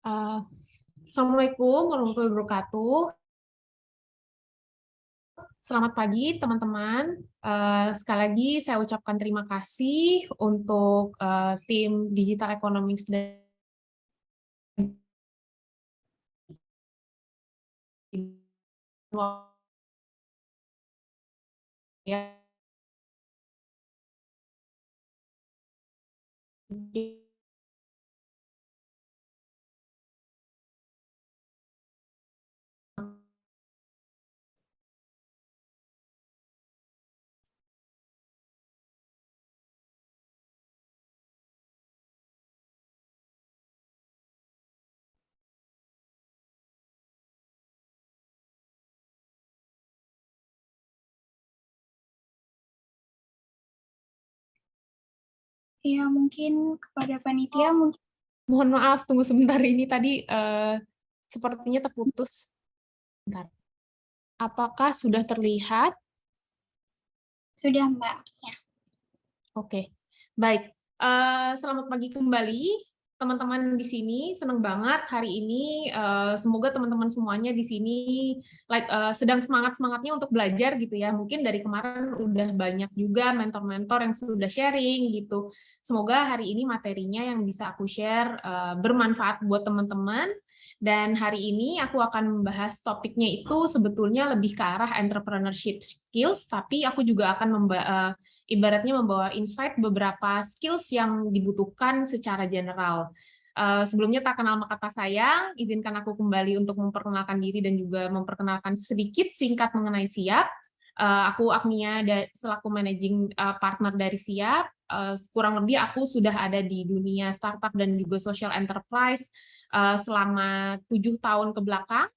Uh, Assalamualaikum warahmatullahi wabarakatuh. Selamat pagi, teman-teman. Sekali lagi saya ucapkan terima kasih untuk tim Digital Economics dan ya. Ya, mungkin kepada panitia mungkin Mohon maaf, tunggu sebentar, ini tadi sepertinya terputus. Bentar. Apakah sudah terlihat? sudah, Mbak. Ya. Oke, baik. Selamat pagi kembali, teman-teman di sini. Senang banget hari ini. Semoga teman-teman semuanya di sini sedang semangat-semangatnya untuk belajar gitu ya. Mungkin dari kemarin udah banyak juga mentor-mentor yang sudah sharing gitu. Semoga hari ini materinya yang bisa aku share bermanfaat buat teman-teman. Dan hari ini aku akan membahas topiknya itu sebetulnya lebih ke arah entrepreneurship skills, tapi aku juga akan ibaratnya membawa insight beberapa skills yang dibutuhkan secara general. Sebelumnya tak kenal maka tak sayang, izinkan aku kembali untuk memperkenalkan diri dan juga memperkenalkan sedikit singkat mengenai Siap. Aku Agnia selaku managing partner dari Siap. Kurang lebih aku sudah ada di dunia startup dan juga social enterprise selama 7 tahun ke belakang.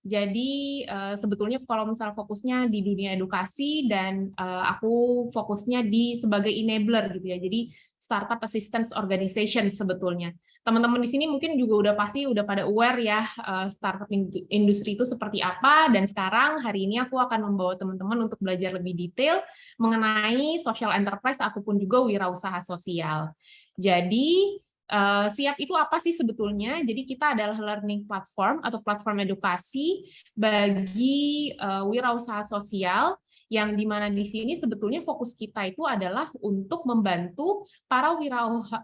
Jadi sebetulnya kalau misal fokusnya di dunia edukasi dan aku fokusnya di sebagai enabler gitu ya. Jadi startup assistance organization sebetulnya. Teman-teman di sini mungkin juga udah pada aware ya startup industri itu seperti apa, dan sekarang hari ini aku akan membawa teman-teman untuk belajar lebih detail mengenai social enterprise ataupun juga wirausaha sosial. Jadi Siap itu apa sih sebetulnya? Jadi kita adalah learning platform atau platform edukasi bagi wirausaha sosial, yang dimana di sini sebetulnya fokus kita itu adalah untuk membantu para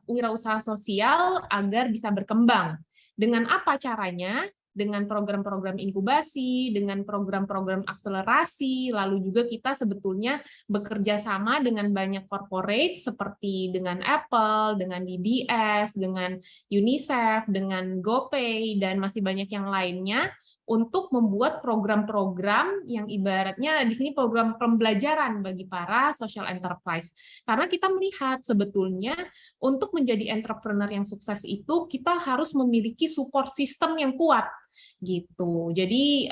wirausaha sosial agar bisa berkembang. Dengan apa caranya? Dengan program-program inkubasi, dengan program-program akselerasi, lalu juga kita sebetulnya bekerja sama dengan banyak corporate seperti dengan Apple, dengan DBS, dengan UNICEF, dengan GoPay, dan masih banyak yang lainnya untuk membuat program-program yang ibaratnya di sini program pembelajaran bagi para social enterprise. Karena kita melihat sebetulnya untuk menjadi entrepreneur yang sukses itu kita harus memiliki support system yang kuat gitu. Jadi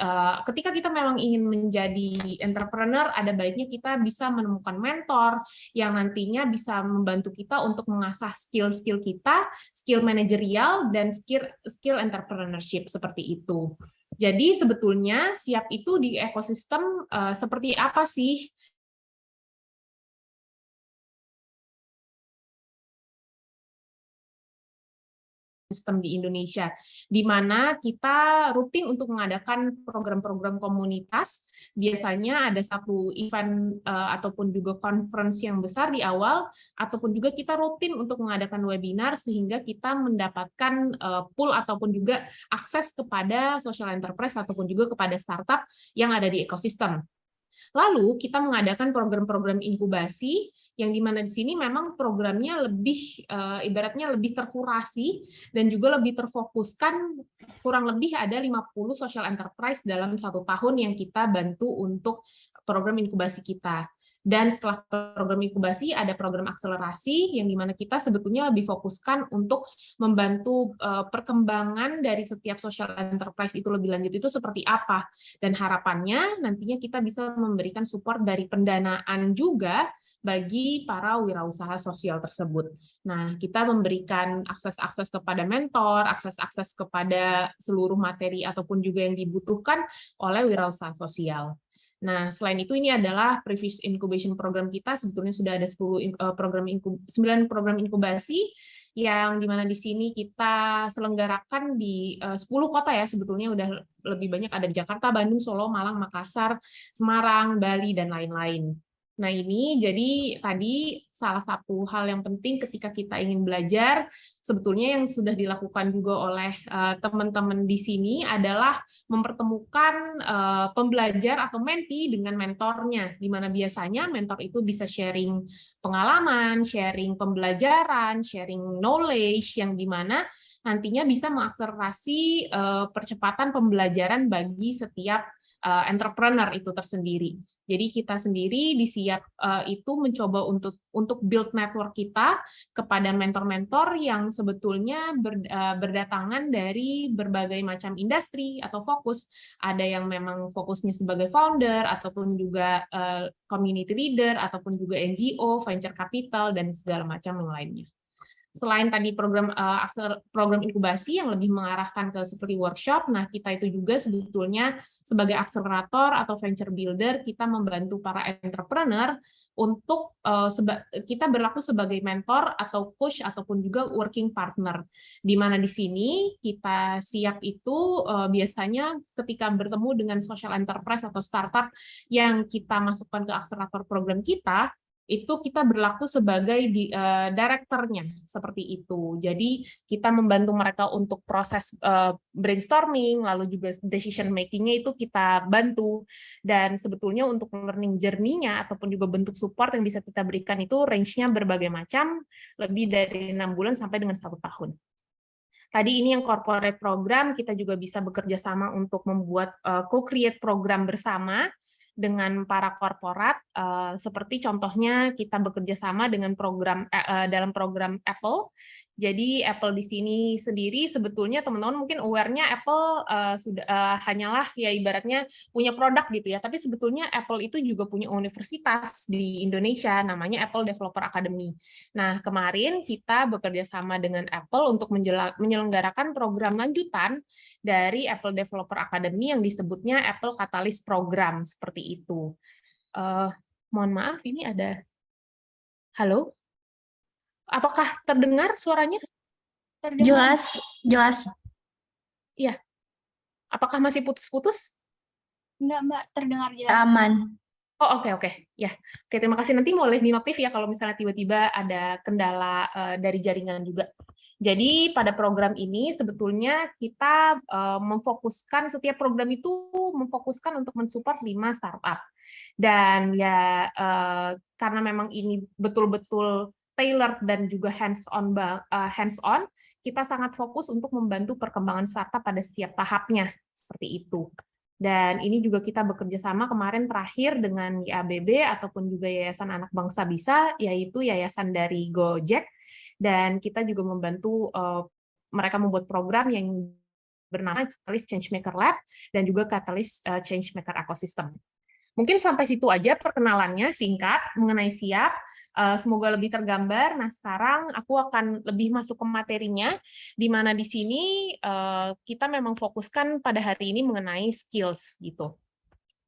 ketika kita memang ingin menjadi entrepreneur, ada baiknya kita bisa menemukan mentor yang nantinya bisa membantu kita untuk mengasah skill-skill kita, skill manajerial dan skill entrepreneurship seperti itu. Jadi sebetulnya Siap itu di ekosistem seperti apa sih? Sistem di Indonesia, di mana kita rutin untuk mengadakan program-program komunitas. Biasanya ada satu event ataupun juga conference yang besar di awal, ataupun juga kita rutin untuk mengadakan webinar sehingga kita mendapatkan pool ataupun juga akses kepada social enterprise ataupun juga kepada startup yang ada di ekosistem. Lalu kita mengadakan program-program inkubasi yang dimana di sini memang programnya lebih ibaratnya lebih terkurasi dan juga lebih terfokuskan, kurang lebih ada 50 social enterprise dalam 1 tahun yang kita bantu untuk program inkubasi kita. Dan setelah program inkubasi ada program akselerasi yang dimana kita sebetulnya lebih fokuskan untuk membantu perkembangan dari setiap social enterprise itu lebih lanjut itu seperti apa. Dan harapannya nantinya kita bisa memberikan support dari pendanaan juga bagi para wirausaha sosial tersebut. Nah, kita memberikan akses-akses kepada mentor, akses-akses kepada seluruh materi ataupun juga yang dibutuhkan oleh wirausaha sosial. Nah, selain itu ini adalah previous incubation program kita, sebetulnya sudah ada 9 program inkubasi yang dimana di sini kita selenggarakan di 10 kota ya, sebetulnya udah lebih banyak, ada di Jakarta, Bandung, Solo, Malang, Makassar, Semarang, Bali, dan lain-lain. Nah, ini jadi tadi salah satu hal yang penting ketika kita ingin belajar, sebetulnya yang sudah dilakukan juga oleh teman-teman di sini adalah mempertemukan pembelajar atau mentee dengan mentornya, di mana biasanya mentor itu bisa sharing pengalaman, sharing pembelajaran, sharing knowledge, yang di mana nantinya bisa mengakselerasi percepatan pembelajaran bagi setiap entrepreneur itu tersendiri. Jadi kita sendiri di Siap itu mencoba untuk build network kita kepada mentor-mentor yang sebetulnya berdatangan dari berbagai macam industri atau fokus. Ada yang memang fokusnya sebagai founder, ataupun juga community leader, ataupun juga NGO, venture capital, dan segala macam yang lainnya. Selain tadi program inkubasi yang lebih mengarahkan ke seperti workshop, nah kita itu juga sebetulnya sebagai akselerator atau venture builder, kita membantu para entrepreneur untuk kita berlaku sebagai mentor atau coach ataupun juga working partner. Di mana di sini kita Siap itu biasanya ketika bertemu dengan social enterprise atau startup yang kita masukkan ke akselerator program kita, itu kita berlaku sebagai direkturnya seperti itu. Jadi kita membantu mereka untuk proses brainstorming, lalu juga decision making-nya itu kita bantu. Dan sebetulnya untuk learning journey-nya ataupun juga bentuk support yang bisa kita berikan itu range-nya berbagai macam, lebih dari 6 bulan sampai dengan 1 tahun. Tadi ini yang corporate program, kita juga bisa bekerja sama untuk membuat co-create program bersama dengan para korporat, seperti contohnya kita bekerja sama dengan dalam program Apple. Jadi Apple di sini sendiri sebetulnya teman-teman mungkin aware-nya Apple hanyalah ya ibaratnya punya produk gitu ya, tapi sebetulnya Apple itu juga punya universitas di Indonesia namanya Apple Developer Academy. Nah, kemarin kita bekerja sama dengan Apple untuk menyelenggarakan program lanjutan dari Apple Developer Academy yang disebutnya Apple Catalyst Program, seperti itu. Mohon maaf, ini ada... Halo? Apakah terdengar suaranya? Terdengar? Jelas. Iya. Apakah masih putus-putus? Enggak, Mbak, terdengar jelas. Aman. Oh, oke. Ya. Oke, terima kasih. Nanti boleh dinotif ya kalau misalnya tiba-tiba ada kendala dari jaringan juga. Jadi pada program ini sebetulnya kita memfokuskan, setiap program itu memfokuskan untuk mensupport 5 startup. Dan ya karena memang ini betul-betul tailored dan juga hands-on, kita sangat fokus untuk membantu perkembangan startup pada setiap tahapnya, seperti itu. Dan ini juga kita bekerja sama kemarin terakhir dengan YABB ataupun juga Yayasan Anak Bangsa Bisa, yaitu yayasan dari Gojek, dan kita juga membantu mereka membuat program yang bernama Catalyst Changemaker Lab dan juga Catalyst Changemaker Ecosystem. Mungkin sampai situ aja perkenalannya singkat mengenai Siap. Semoga lebih tergambar. Nah, sekarang aku akan lebih masuk ke materinya, di mana di sini kita memang fokuskan pada hari ini mengenai skills gitu.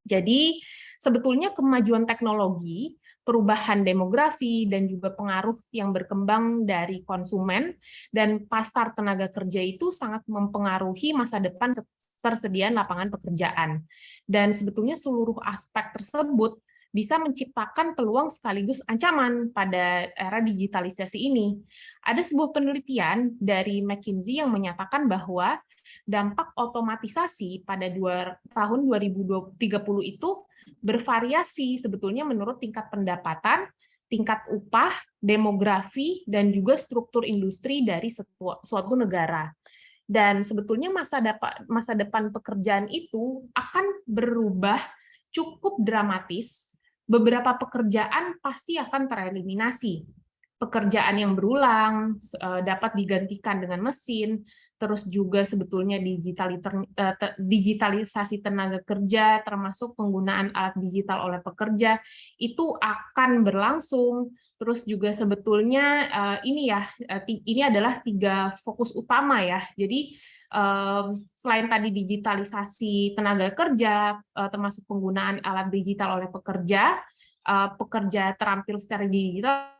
Jadi sebetulnya kemajuan teknologi, perubahan demografi, dan juga pengaruh yang berkembang dari konsumen dan pasar tenaga kerja itu sangat mempengaruhi masa depan ketersediaan lapangan pekerjaan. Dan sebetulnya seluruh aspek tersebut bisa menciptakan peluang sekaligus ancaman pada era digitalisasi ini. Ada sebuah penelitian dari McKinsey yang menyatakan bahwa dampak otomatisasi pada tahun 2030 itu bervariasi sebetulnya menurut tingkat pendapatan, tingkat upah, demografi, dan juga struktur industri dari suatu negara. Dan sebetulnya masa depan pekerjaan itu akan berubah cukup dramatis. Beberapa pekerjaan pasti akan tereliminasi. Pekerjaan yang berulang dapat digantikan dengan mesin, terus juga sebetulnya digitalisasi tenaga kerja, termasuk penggunaan alat digital oleh pekerja, itu akan berlangsung. Terus juga sebetulnya ini adalah 3 fokus utama ya. Jadi selain tadi digitalisasi tenaga kerja, termasuk penggunaan alat digital oleh pekerja, pekerja terampil secara digital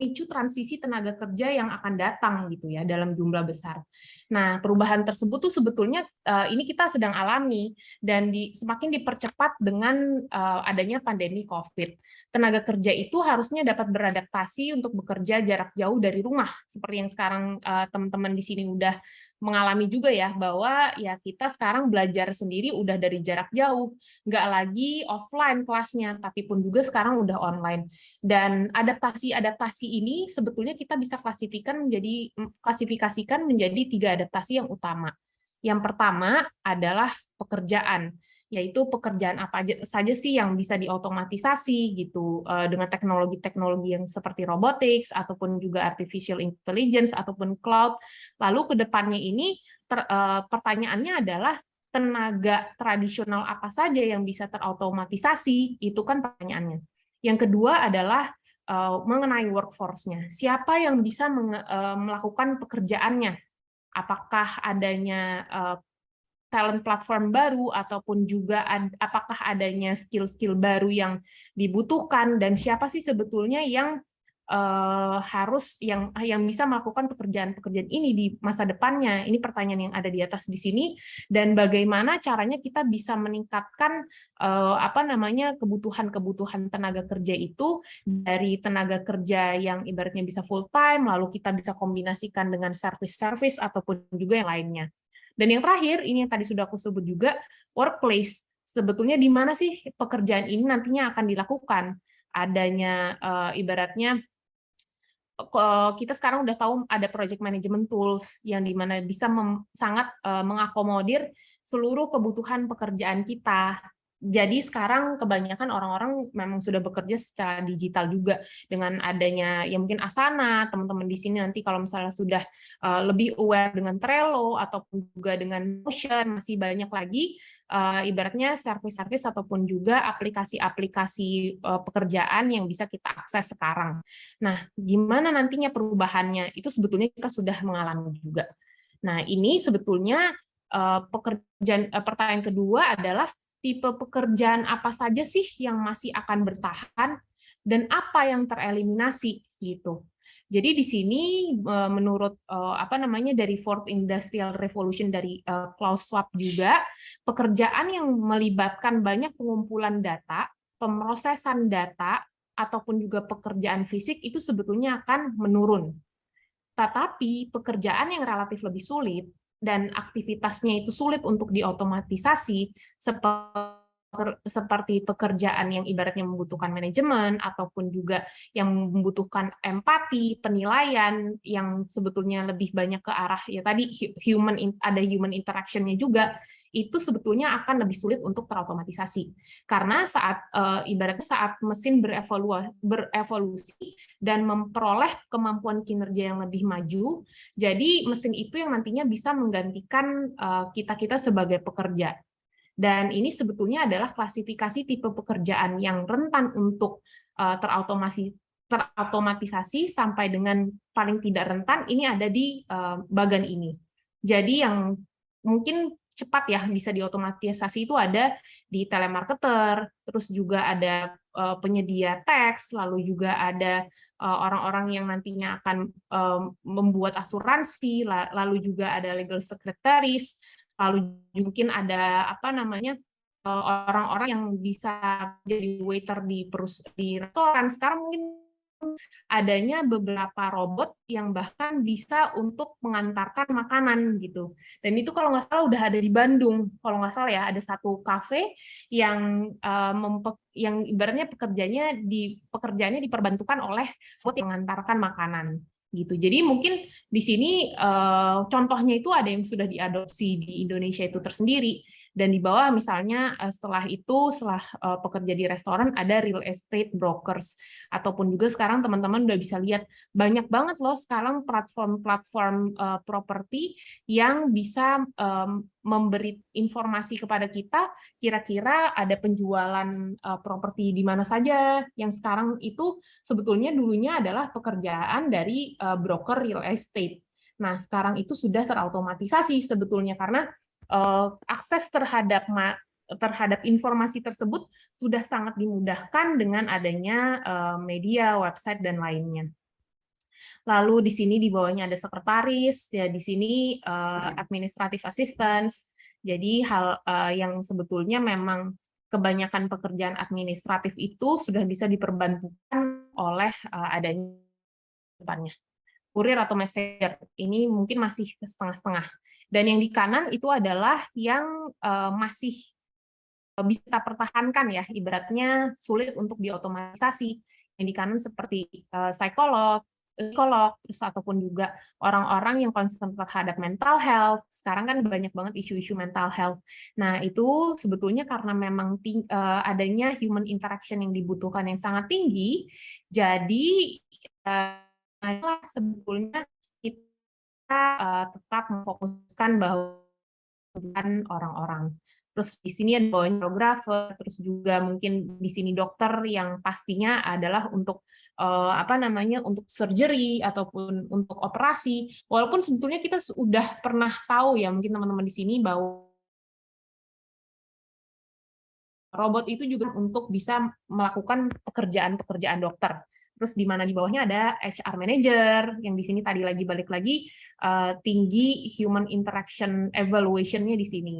memicu transisi tenaga kerja yang akan datang gitu ya dalam jumlah besar. Nah, perubahan tersebut tuh sebetulnya ini kita sedang alami dan semakin dipercepat dengan adanya pandemi COVID. Tenaga kerja itu harusnya dapat beradaptasi untuk bekerja jarak jauh dari rumah, seperti yang sekarang teman-teman di sini udah mengalami juga ya, bahwa ya kita sekarang belajar sendiri udah dari jarak jauh, nggak lagi offline kelasnya, tapi pun juga sekarang udah online. Dan adaptasi-adaptasi ini sebetulnya kita bisa klasifikasikan menjadi 3 adaptasi yang utama. Yang pertama adalah pekerjaan, yaitu pekerjaan apa saja sih yang bisa diotomatisasi gitu dengan teknologi-teknologi yang seperti robotics ataupun juga artificial intelligence ataupun cloud. Lalu ke depannya ini pertanyaannya adalah tenaga tradisional apa saja yang bisa terotomatisasi, itu kan pertanyaannya. Yang kedua adalah mengenai workforce-nya. Siapa yang bisa melakukan pekerjaannya? Apakah adanya talent platform baru ataupun juga apakah adanya skill-skill baru yang dibutuhkan dan siapa sih sebetulnya yang harus yang bisa melakukan pekerjaan-pekerjaan ini di masa depannya. Ini pertanyaan yang ada di atas di sini dan bagaimana caranya kita bisa meningkatkan kebutuhan-kebutuhan tenaga kerja itu dari tenaga kerja yang ibaratnya bisa full time lalu kita bisa kombinasikan dengan service-service ataupun juga yang lainnya. Dan yang terakhir, ini yang tadi sudah aku sebut juga, workplace. Sebetulnya di mana sih pekerjaan ini nantinya akan dilakukan? Adanya ibaratnya kita sekarang udah tahu ada project management tools yang di mana bisa sangat mengakomodir seluruh kebutuhan pekerjaan kita. Jadi sekarang kebanyakan orang-orang memang sudah bekerja secara digital juga dengan adanya ya mungkin Asana, teman-teman di sini nanti kalau misalnya sudah lebih aware dengan Trello ataupun juga dengan Notion, masih banyak lagi ibaratnya service-service ataupun juga aplikasi-aplikasi pekerjaan yang bisa kita akses sekarang. Nah, gimana nantinya perubahannya? Itu sebetulnya kita sudah mengalami juga. Nah, ini sebetulnya pertanyaan kedua adalah tipe pekerjaan apa saja sih yang masih akan bertahan dan apa yang tereliminasi gitu. Jadi di sini menurut dari Fourth Industrial Revolution dari Klaus Schwab juga pekerjaan yang melibatkan banyak pengumpulan data, pemrosesan data ataupun juga pekerjaan fisik itu sebetulnya akan menurun. Tetapi pekerjaan yang relatif lebih sulit dan aktivitasnya itu sulit untuk diotomatisasi seperti pekerjaan yang ibaratnya membutuhkan manajemen ataupun juga yang membutuhkan empati, penilaian yang sebetulnya lebih banyak ke arah ya tadi ada human interaction-nya juga, itu sebetulnya akan lebih sulit untuk terotomatisasi. Karena ibaratnya saat mesin berevolusi dan memperoleh kemampuan kinerja yang lebih maju, jadi mesin itu yang nantinya bisa menggantikan kita sebagai pekerja. Dan ini sebetulnya adalah klasifikasi tipe pekerjaan yang rentan untuk terotomatisasi sampai dengan paling tidak rentan ini ada di bagan ini. Jadi yang mungkin cepat ya bisa diotomatisasi itu ada di telemarketer, terus juga ada penyedia teks, lalu juga ada orang-orang yang nantinya akan membuat asuransi, lalu juga ada legal secretaries, lalu mungkin ada orang-orang yang bisa jadi waiter di restoran. Sekarang mungkin adanya beberapa robot yang bahkan bisa untuk mengantarkan makanan gitu. Dan itu kalau nggak salah udah ada di Bandung. Kalau nggak salah ya ada satu kafe yang yang ibaratnya pekerjaannya diperbantukan oleh robot yang mengantarkan makanan gitu. Jadi mungkin di sini contohnya itu ada yang sudah diadopsi di Indonesia itu tersendiri dan di bawah misalnya setelah pekerja di restoran ada real estate brokers ataupun juga sekarang teman-teman udah bisa lihat banyak banget loh sekarang platform-platform properti yang bisa memberi informasi kepada kita kira-kira ada penjualan properti di mana saja yang sekarang itu sebetulnya dulunya adalah pekerjaan dari broker real estate. Nah, sekarang itu sudah terotomatisasi sebetulnya karena akses terhadap informasi tersebut sudah sangat dimudahkan dengan adanya media, website dan lainnya. Lalu di sini di bawahnya ada sekretaris, ya di sini administrative assistants. Jadi hal yang sebetulnya memang kebanyakan pekerjaan administratif itu sudah bisa diperbantukan oleh adanya depannya. Kurir atau messenger, ini mungkin masih setengah-setengah. Dan yang di kanan itu adalah yang masih bisa kita pertahankan ya, ibaratnya sulit untuk diotomatisasi. Yang di kanan seperti psikolog, terus ataupun juga orang-orang yang concern terhadap mental health. Sekarang kan banyak banget isu-isu mental health. Nah, itu sebetulnya karena memang adanya human interaction yang dibutuhkan yang sangat tinggi, jadi sebetulnya kita tetap memfokuskan bahwa orang-orang. Terus di sini ada bawahnya terus juga mungkin di sini dokter yang pastinya adalah untuk untuk surgery ataupun untuk operasi. Walaupun sebetulnya kita sudah pernah tahu ya, mungkin teman-teman di sini bahwa robot itu juga untuk bisa melakukan pekerjaan-pekerjaan dokter. Terus di mana di bawahnya ada HR manager, yang di sini tadi lagi balik lagi tinggi human interaction evaluation-nya di sini.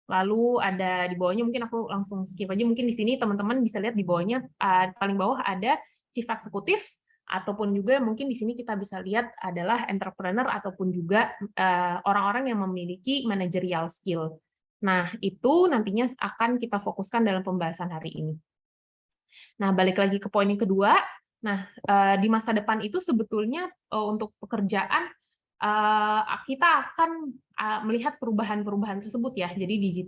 Lalu ada di bawahnya, mungkin aku langsung skip aja, mungkin di sini teman-teman bisa lihat di bawahnya paling bawah ada chief executives, ataupun juga mungkin di sini kita bisa lihat adalah entrepreneur ataupun juga orang-orang yang memiliki managerial skill. Nah, itu nantinya akan kita fokuskan dalam pembahasan hari ini. Nah, balik lagi ke poin yang kedua. Nah, di masa depan itu sebetulnya untuk pekerjaan kita akan melihat perubahan-perubahan tersebut ya. Jadi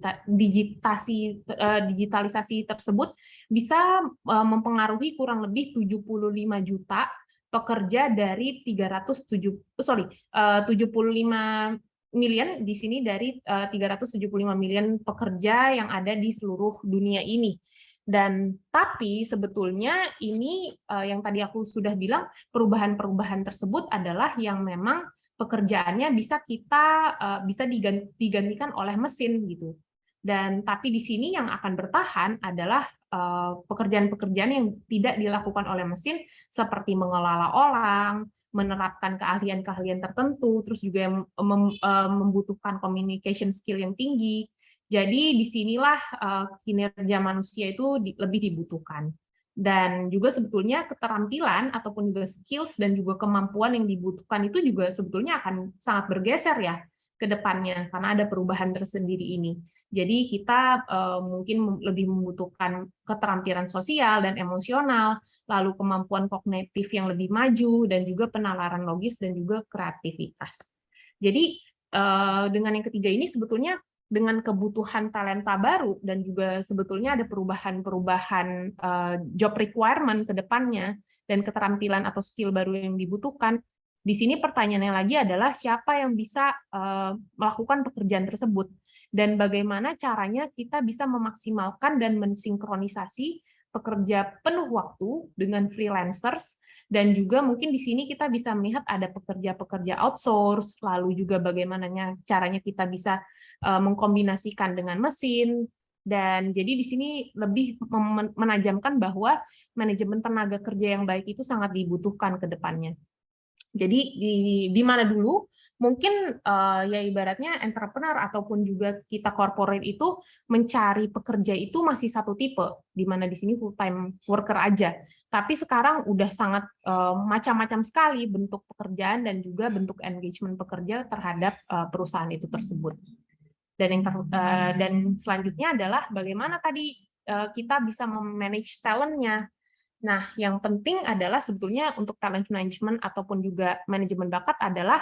digitalisasi tersebut bisa mempengaruhi kurang lebih 75 juta pekerja dari 75 million di sini dari 375 million pekerja yang ada di seluruh dunia ini. Dan tapi sebetulnya ini yang tadi aku sudah bilang, perubahan-perubahan tersebut adalah yang memang pekerjaannya bisa digantikan oleh mesin gitu. Dan tapi di sini yang akan bertahan adalah pekerjaan-pekerjaan yang tidak dilakukan oleh mesin seperti mengelola orang, menerapkan keahlian-keahlian tertentu, terus juga yang membutuhkan communication skill yang tinggi. Jadi disinilah kinerja manusia itu lebih dibutuhkan. Dan juga sebetulnya keterampilan ataupun juga skills dan juga kemampuan yang dibutuhkan itu juga sebetulnya akan sangat bergeser ya ke depannya karena ada perubahan tersendiri ini. Jadi kita mungkin lebih membutuhkan keterampilan sosial dan emosional, lalu kemampuan kognitif yang lebih maju, dan juga penalaran logis dan juga kreativitas. Jadi dengan yang ketiga ini sebetulnya dengan kebutuhan talenta baru dan juga sebetulnya ada perubahan-perubahan job requirement ke depannya dan keterampilan atau skill baru yang dibutuhkan. Di sini pertanyaannya lagi adalah siapa yang bisa melakukan pekerjaan tersebut dan bagaimana caranya kita bisa memaksimalkan dan mensinkronisasi pekerja penuh waktu dengan freelancers, dan juga mungkin di sini kita bisa melihat ada pekerja-pekerja outsource, lalu juga bagaimana caranya kita bisa mengkombinasikan dengan mesin. Dan jadi di sini lebih menajamkan bahwa manajemen tenaga kerja yang baik itu sangat dibutuhkan ke depannya. Jadi di mana dulu mungkin ya ibaratnya entrepreneur ataupun juga kita corporate itu mencari pekerja itu masih satu tipe, di mana di sini full time worker aja. Tapi sekarang udah sangat macam-macam sekali bentuk pekerjaan dan juga bentuk engagement pekerja terhadap perusahaan itu tersebut. Dan selanjutnya adalah bagaimana tadi kita bisa memanage talentnya. Nah, yang penting adalah sebetulnya untuk talent management ataupun juga manajemen bakat adalah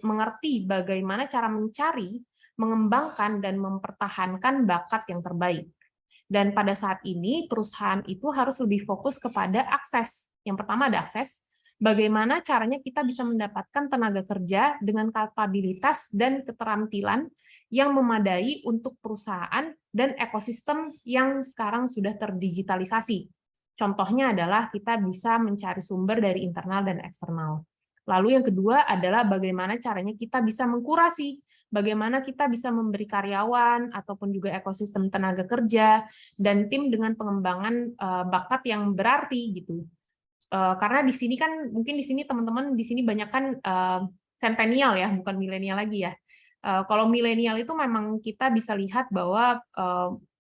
mengerti bagaimana cara mencari, mengembangkan, dan mempertahankan bakat yang terbaik. Dan pada saat ini, perusahaan itu harus lebih fokus kepada akses. Yang pertama ada akses, bagaimana caranya kita bisa mendapatkan tenaga kerja dengan kapabilitas dan keterampilan yang memadai untuk perusahaan dan ekosistem yang sekarang sudah terdigitalisasi. Contohnya adalah kita bisa mencari sumber dari internal dan eksternal. Lalu yang kedua adalah bagaimana caranya kita bisa mengkurasi, bagaimana kita bisa memberi karyawan ataupun juga ekosistem tenaga kerja dan tim dengan pengembangan bakat yang berarti gitu. karena di sini kan mungkin di sini teman-teman di sini banyak kan centennial ya, bukan milenial lagi ya. Kalau milenial itu memang kita bisa lihat bahwa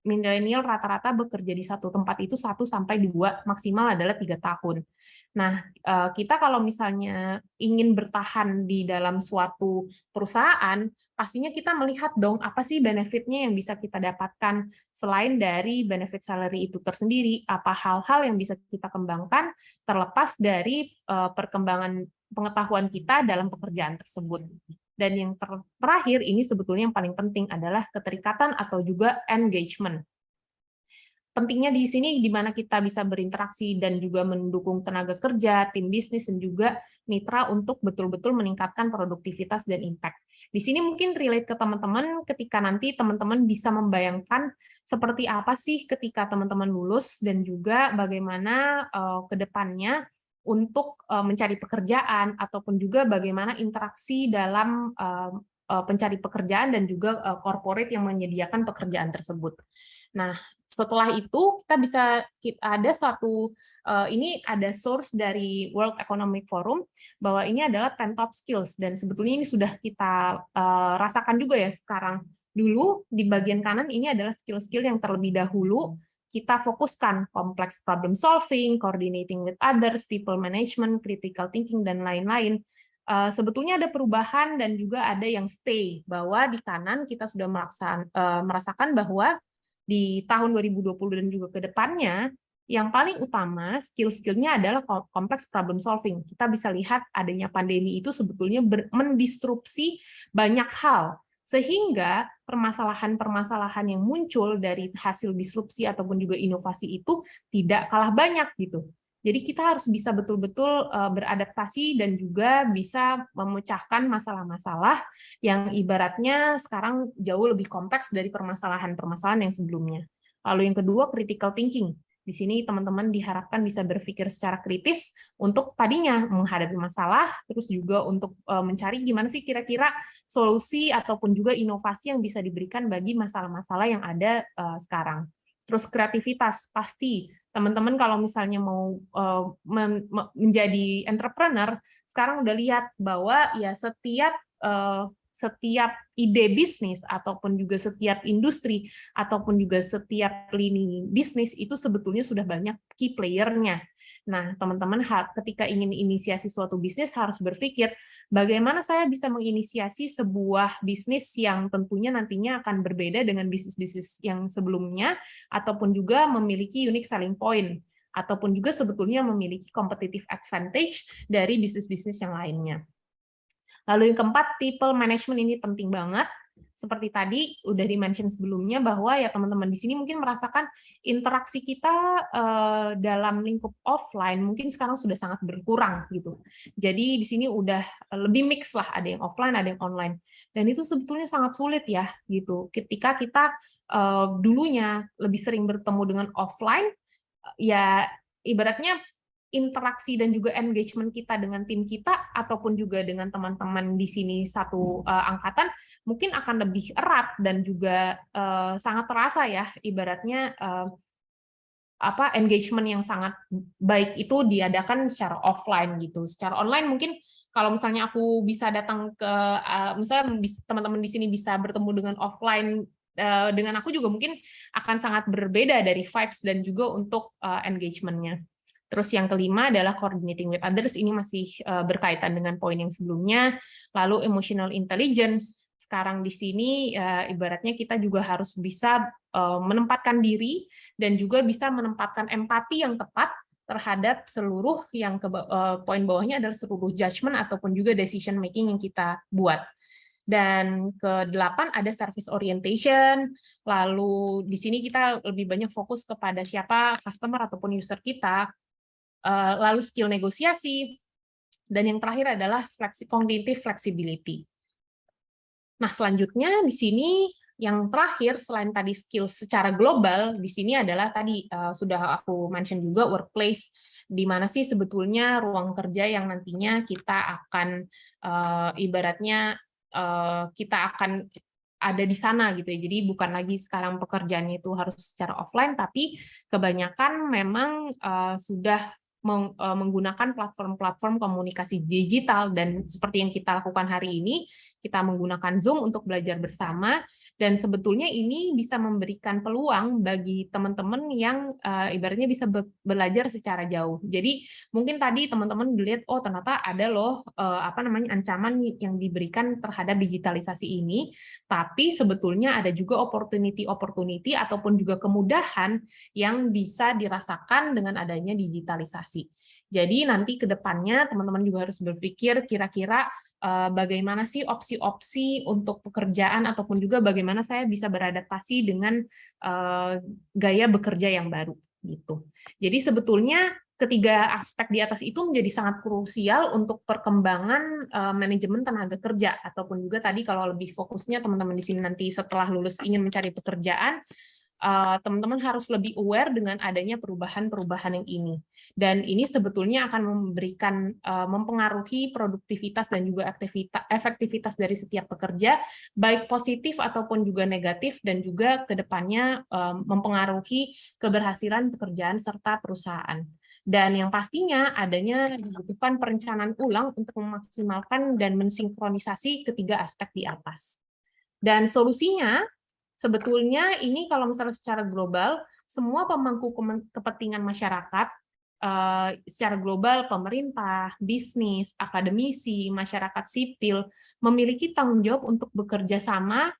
milenial rata-rata bekerja di satu tempat itu 1 sampai 2, maksimal adalah 3 tahun. Nah, kita kalau misalnya ingin bertahan di dalam suatu perusahaan, pastinya kita melihat dong apa sih benefitnya yang bisa kita dapatkan selain dari benefit salary itu tersendiri, apa hal-hal yang bisa kita kembangkan terlepas dari perkembangan pengetahuan kita dalam pekerjaan tersebut. Dan yang terakhir ini sebetulnya yang paling penting adalah keterikatan atau juga engagement. Pentingnya di sini di mana kita bisa berinteraksi dan juga mendukung tenaga kerja, tim bisnis, dan juga mitra untuk betul-betul meningkatkan produktivitas dan impact. Di sini mungkin relate ke teman-teman ketika nanti teman-teman bisa membayangkan seperti apa sih ketika teman-teman lulus dan juga bagaimana ke depannya untuk mencari pekerjaan ataupun juga bagaimana interaksi dalam pencari pekerjaan dan juga corporate yang menyediakan pekerjaan tersebut. Nah, setelah itu kita bisa ada satu ini ada source dari World Economic Forum bahwa ini adalah 10 top skills dan sebetulnya ini sudah kita rasakan juga ya sekarang. Dulu di bagian kanan ini adalah skill-skill yang terlebih dahulu kita fokuskan, complex problem solving, coordinating with others, people management, critical thinking, dan lain-lain. Sebetulnya ada perubahan dan juga ada yang stay, bahwa di kanan kita sudah merasakan bahwa di tahun 2020 dan juga ke depannya, yang paling utama skill-skillnya adalah complex problem solving. Kita bisa lihat adanya pandemi itu sebetulnya mendisrupsi banyak hal, sehingga permasalahan-permasalahan yang muncul dari hasil disrupsi ataupun juga inovasi itu tidak kalah banyak gitu. Jadi kita harus bisa betul-betul beradaptasi dan juga bisa memecahkan masalah-masalah yang ibaratnya sekarang jauh lebih kompleks dari permasalahan-permasalahan yang sebelumnya. Lalu yang kedua, critical thinking. Di sini teman-teman diharapkan bisa berpikir secara kritis untuk tadinya menghadapi masalah, terus juga untuk mencari gimana sih kira-kira solusi ataupun juga inovasi yang bisa diberikan bagi masalah-masalah yang ada sekarang. Terus kreativitas, pasti teman-teman kalau misalnya mau menjadi entrepreneur, sekarang udah lihat bahwa ya setiap ide bisnis ataupun juga setiap industri ataupun juga setiap lini bisnis itu sebetulnya sudah banyak key player-nya. Nah, teman-teman ketika ingin inisiasi suatu bisnis harus berpikir bagaimana saya bisa menginisiasi sebuah bisnis yang tentunya nantinya akan berbeda dengan bisnis-bisnis yang sebelumnya ataupun juga memiliki unique selling point ataupun juga sebetulnya memiliki competitive advantage dari bisnis-bisnis yang lainnya. Lalu yang keempat, people management ini penting banget. Seperti tadi udah di-mention sebelumnya bahwa ya teman-teman di sini mungkin merasakan interaksi kita dalam lingkup offline mungkin sekarang sudah sangat berkurang gitu. Jadi di sini udah lebih mix lah, ada yang offline, ada yang online. Dan itu sebetulnya sangat sulit ya gitu. Ketika kita dulunya lebih sering bertemu dengan offline, ya ibaratnya interaksi dan juga engagement kita dengan tim kita ataupun juga dengan teman-teman di sini satu angkatan mungkin akan lebih erat dan juga sangat terasa ya ibaratnya engagement yang sangat baik itu diadakan secara offline gitu. Secara online mungkin kalau misalnya aku bisa datang ke misalnya teman-teman di sini bisa bertemu dengan offline dengan aku juga mungkin akan sangat berbeda dari vibes dan juga untuk engagement-nya. Terus yang kelima adalah coordinating with others, ini masih berkaitan dengan poin yang sebelumnya. Lalu emotional intelligence, sekarang di sini ibaratnya kita juga harus bisa menempatkan diri dan juga bisa menempatkan empati yang tepat terhadap seluruh yang poin bawahnya adalah seluruh judgment ataupun juga decision making yang kita buat. Dan ke-8 ada service orientation, lalu di sini kita lebih banyak fokus kepada siapa customer ataupun user kita, lalu skill negosiasi, dan yang terakhir adalah cognitive flexibility. Nah, selanjutnya di sini yang terakhir selain tadi skill secara global, di sini adalah tadi sudah aku mention juga workplace, di mana sih sebetulnya ruang kerja yang nantinya kita akan ibaratnya kita akan ada di sana gitu ya. Jadi bukan lagi sekarang pekerjaannya itu harus secara offline, tapi kebanyakan memang sudah menggunakan platform-platform komunikasi digital, dan seperti yang kita lakukan hari ini, kita menggunakan Zoom untuk belajar bersama, dan sebetulnya ini bisa memberikan peluang bagi teman-teman yang ibaratnya bisa belajar secara jauh. Jadi mungkin tadi teman-teman dilihat, oh ternyata ada loh ancaman yang diberikan terhadap digitalisasi ini, tapi sebetulnya ada juga opportunity ataupun juga kemudahan yang bisa dirasakan dengan adanya digitalisasi. Jadi nanti ke depannya teman-teman juga harus berpikir kira-kira bagaimana sih opsi-opsi untuk pekerjaan, ataupun juga bagaimana saya bisa beradaptasi dengan gaya bekerja yang baru gitu. Jadi sebetulnya ketiga aspek di atas itu menjadi sangat krusial untuk perkembangan manajemen tenaga kerja, ataupun juga tadi kalau lebih fokusnya teman-teman di sini nanti setelah lulus ingin mencari pekerjaan, teman-teman harus lebih aware dengan adanya perubahan-perubahan yang ini. Dan ini sebetulnya akan mempengaruhi produktivitas dan juga efektivitas dari setiap pekerja, baik positif ataupun juga negatif, dan juga ke depannya mempengaruhi keberhasilan pekerjaan serta perusahaan. Dan yang pastinya adanya dibutuhkan perencanaan ulang untuk memaksimalkan dan mensinkronisasi ketiga aspek di atas. Dan solusinya sebetulnya ini kalau misalnya secara global, semua pemangku kepentingan masyarakat, secara global, pemerintah, bisnis, akademisi, masyarakat sipil, memiliki tanggung jawab untuk bekerja sama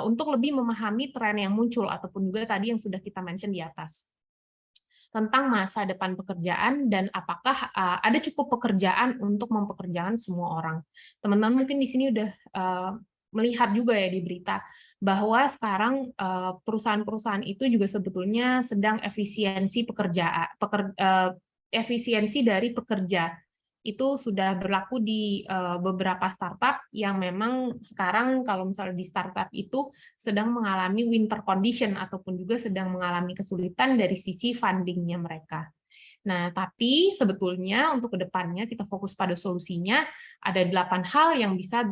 untuk lebih memahami tren yang muncul, ataupun juga tadi yang sudah kita mention di atas, tentang masa depan pekerjaan dan apakah ada cukup pekerjaan untuk mempekerjakan semua orang. Teman-teman mungkin di sini udah melihat juga ya di berita bahwa sekarang perusahaan-perusahaan itu juga sebetulnya sedang efisiensi dari pekerja. Itu sudah berlaku di beberapa startup yang memang sekarang kalau misalnya di startup itu sedang mengalami winter condition, ataupun juga sedang mengalami kesulitan dari sisi funding-nya mereka. Nah, tapi sebetulnya untuk ke depannya kita fokus pada solusinya, ada 8 hal yang bisa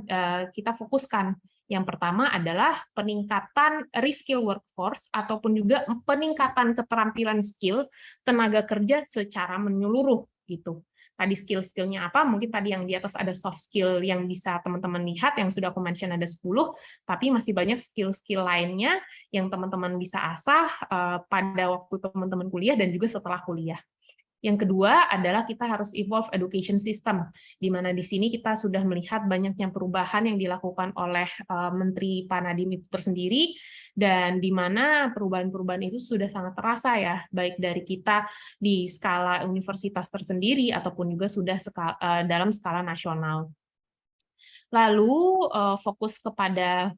kita fokuskan. Yang pertama adalah peningkatan reskill workforce, ataupun juga peningkatan keterampilan skill tenaga kerja secara menyeluruh gitu. Tadi skill-skillnya apa? Mungkin tadi yang di atas ada soft skill yang bisa teman-teman lihat, yang sudah aku mention ada 10, tapi masih banyak skill-skill lainnya yang teman-teman bisa asah pada waktu teman-teman kuliah dan juga setelah kuliah. Yang kedua adalah kita harus evolve education system, di mana di sini kita sudah melihat banyaknya perubahan yang dilakukan oleh Menteri Pak Nadiem itu tersendiri, dan di mana perubahan-perubahan itu sudah sangat terasa ya, baik dari kita di skala universitas tersendiri ataupun juga sudah dalam skala nasional. Lalu fokus kepada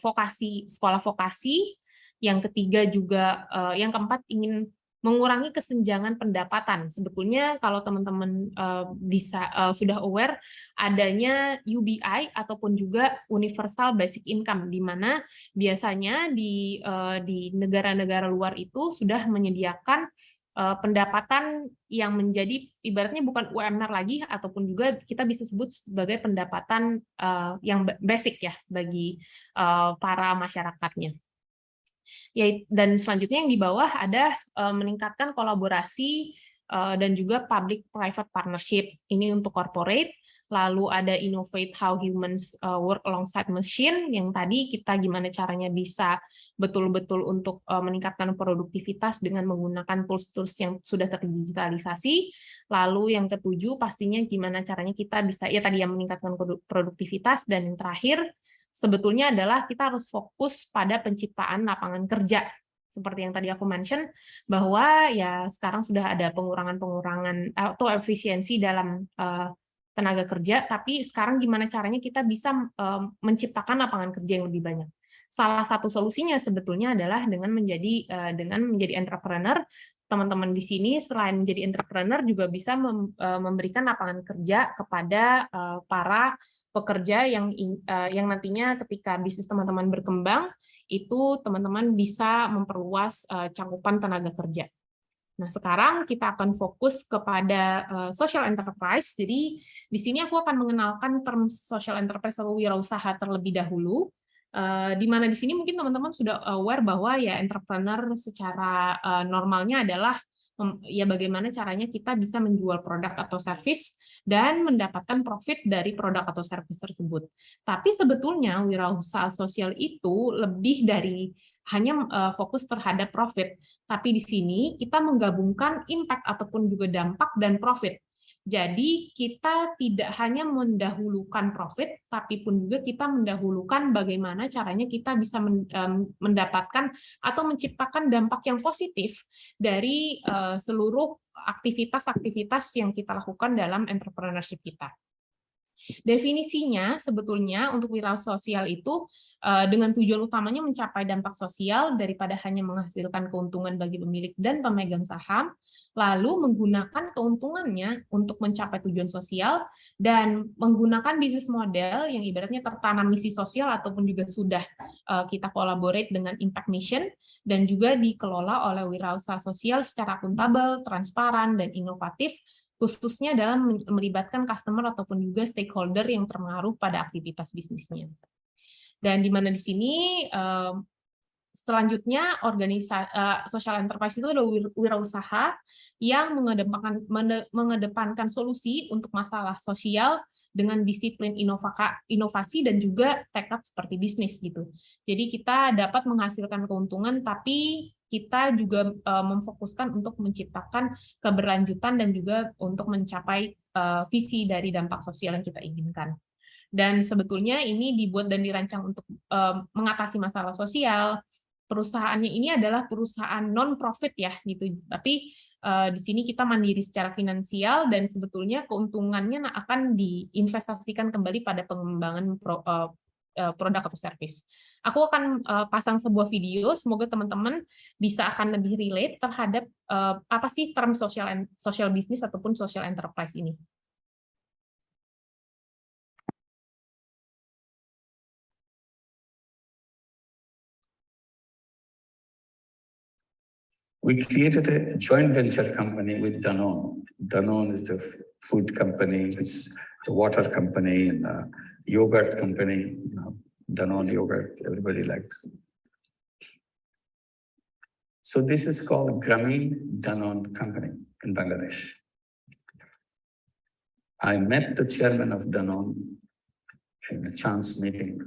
vokasi, sekolah vokasi. Yang ketiga juga, yang keempat ingin mengurangi kesenjangan pendapatan. Sebetulnya kalau teman-teman sudah aware adanya UBI ataupun juga Universal Basic Income, di mana biasanya di negara-negara luar itu sudah menyediakan pendapatan yang menjadi ibaratnya bukan UMR lagi, ataupun juga kita bisa sebut sebagai pendapatan yang basic ya bagi para masyarakatnya. Dan selanjutnya yang di bawah ada meningkatkan kolaborasi dan juga public-private partnership. Ini untuk corporate. Lalu ada innovate how humans work alongside machine, yang tadi kita gimana caranya bisa betul-betul untuk meningkatkan produktivitas dengan menggunakan tools-tools yang sudah terdigitalisasi. Lalu yang ketujuh pastinya gimana caranya kita bisa, ya tadi yang meningkatkan produktivitas, dan yang terakhir sebetulnya adalah kita harus fokus pada penciptaan lapangan kerja. Seperti yang tadi aku mention, bahwa ya sekarang sudah ada pengurangan atau efisiensi dalam tenaga kerja, tapi sekarang gimana caranya kita bisa menciptakan lapangan kerja yang lebih banyak. Salah satu solusinya sebetulnya adalah dengan menjadi entrepreneur. Teman-teman di sini selain menjadi entrepreneur juga bisa memberikan lapangan kerja kepada para pekerja yang nantinya ketika bisnis teman-teman berkembang, itu teman-teman bisa memperluas cakupan tenaga kerja. Nah, sekarang kita akan fokus kepada social enterprise. Jadi, di sini aku akan mengenalkan term social enterprise atau wirausaha terlebih dahulu, di mana di sini mungkin teman-teman sudah aware bahwa ya entrepreneur secara normalnya adalah ya bagaimana caranya kita bisa menjual produk atau service dan mendapatkan profit dari produk atau service tersebut. Tapi sebetulnya wirausaha sosial itu lebih dari hanya fokus terhadap profit, tapi di sini kita menggabungkan impact ataupun juga dampak dan profit. Jadi kita tidak hanya mendahulukan profit, tapi pun juga kita mendahulukan bagaimana caranya kita bisa mendapatkan atau menciptakan dampak yang positif dari seluruh aktivitas-aktivitas yang kita lakukan dalam entrepreneurship kita. Definisinya sebetulnya untuk wirausaha sosial itu dengan tujuan utamanya mencapai dampak sosial daripada hanya menghasilkan keuntungan bagi pemilik dan pemegang saham, lalu menggunakan keuntungannya untuk mencapai tujuan sosial dan menggunakan bisnis model yang ibaratnya tertanam misi sosial ataupun juga sudah kita collaborate dengan impact mission dan juga dikelola oleh wirausaha sosial secara akuntabel, transparan, dan inovatif, khususnya dalam melibatkan customer ataupun juga stakeholder yang terpengaruh pada aktivitas bisnisnya. Dan di mana di sini selanjutnya social enterprise itu adalah wirausaha yang mengedepankan solusi untuk masalah sosial dengan disiplin inovasi dan juga tekad seperti bisnis gitu. Jadi kita dapat menghasilkan keuntungan tapi kita juga memfokuskan untuk menciptakan keberlanjutan dan juga untuk mencapai visi dari dampak sosial yang kita inginkan. Dan sebetulnya ini dibuat dan dirancang untuk mengatasi masalah sosial. Perusahaannya ini adalah perusahaan non-profit ya, gitu. Tapi di sini kita mandiri secara finansial dan sebetulnya keuntungannya akan diinvestasikan kembali pada pengembangan produk atau service. Aku akan pasang sebuah video, semoga teman-teman bisa akan lebih relate terhadap apa sih term social business ataupun social enterprise ini. We created a joint venture company with Danone. Danone is the food company, it's the water company, and the yogurt company. Danone yogurt, everybody likes. So this is called Grameen Danone Company in Bangladesh. I met the chairman of Danone in a chance meeting,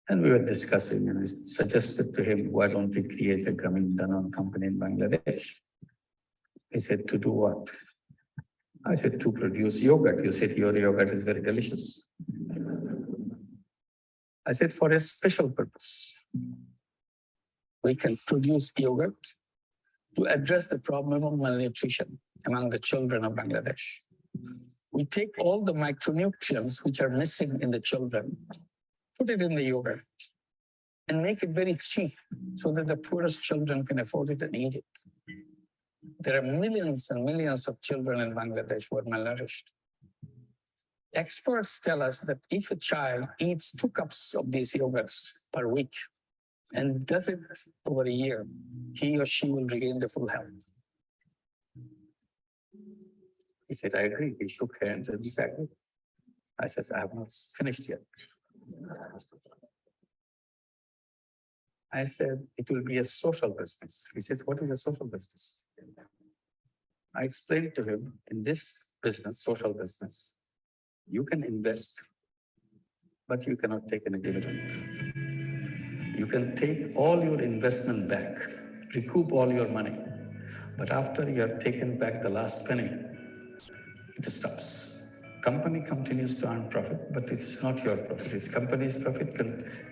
and we were discussing, and I suggested to him, why don't we create a Grameen Danone company in Bangladesh? He said, to do what? I said, to produce yogurt. You said your yogurt is very delicious. I said, for a special purpose. We can produce yogurt to address the problem of malnutrition among the children of Bangladesh. We take all the micronutrients which are missing in the children, put it in the yogurt, and make it very cheap so that the poorest children can afford it and eat it. There are millions and millions of children in Bangladesh who are malnourished. Experts tell us that if a child eats 2 cups of these yogurts per week and does it over a year, he or she will regain the full health. He said, I agree. We shook hands and disagreed. I said, I have not finished yet. I said, it will be a social business. He said, what is a social business? I explained to him, in this business, social business, you can invest, but you cannot take any dividend. You can take all your investment back, recoup all your money, but after you have taken back the last penny, it stops. Company continues to earn profit, but it's not your profit. It's company's profit.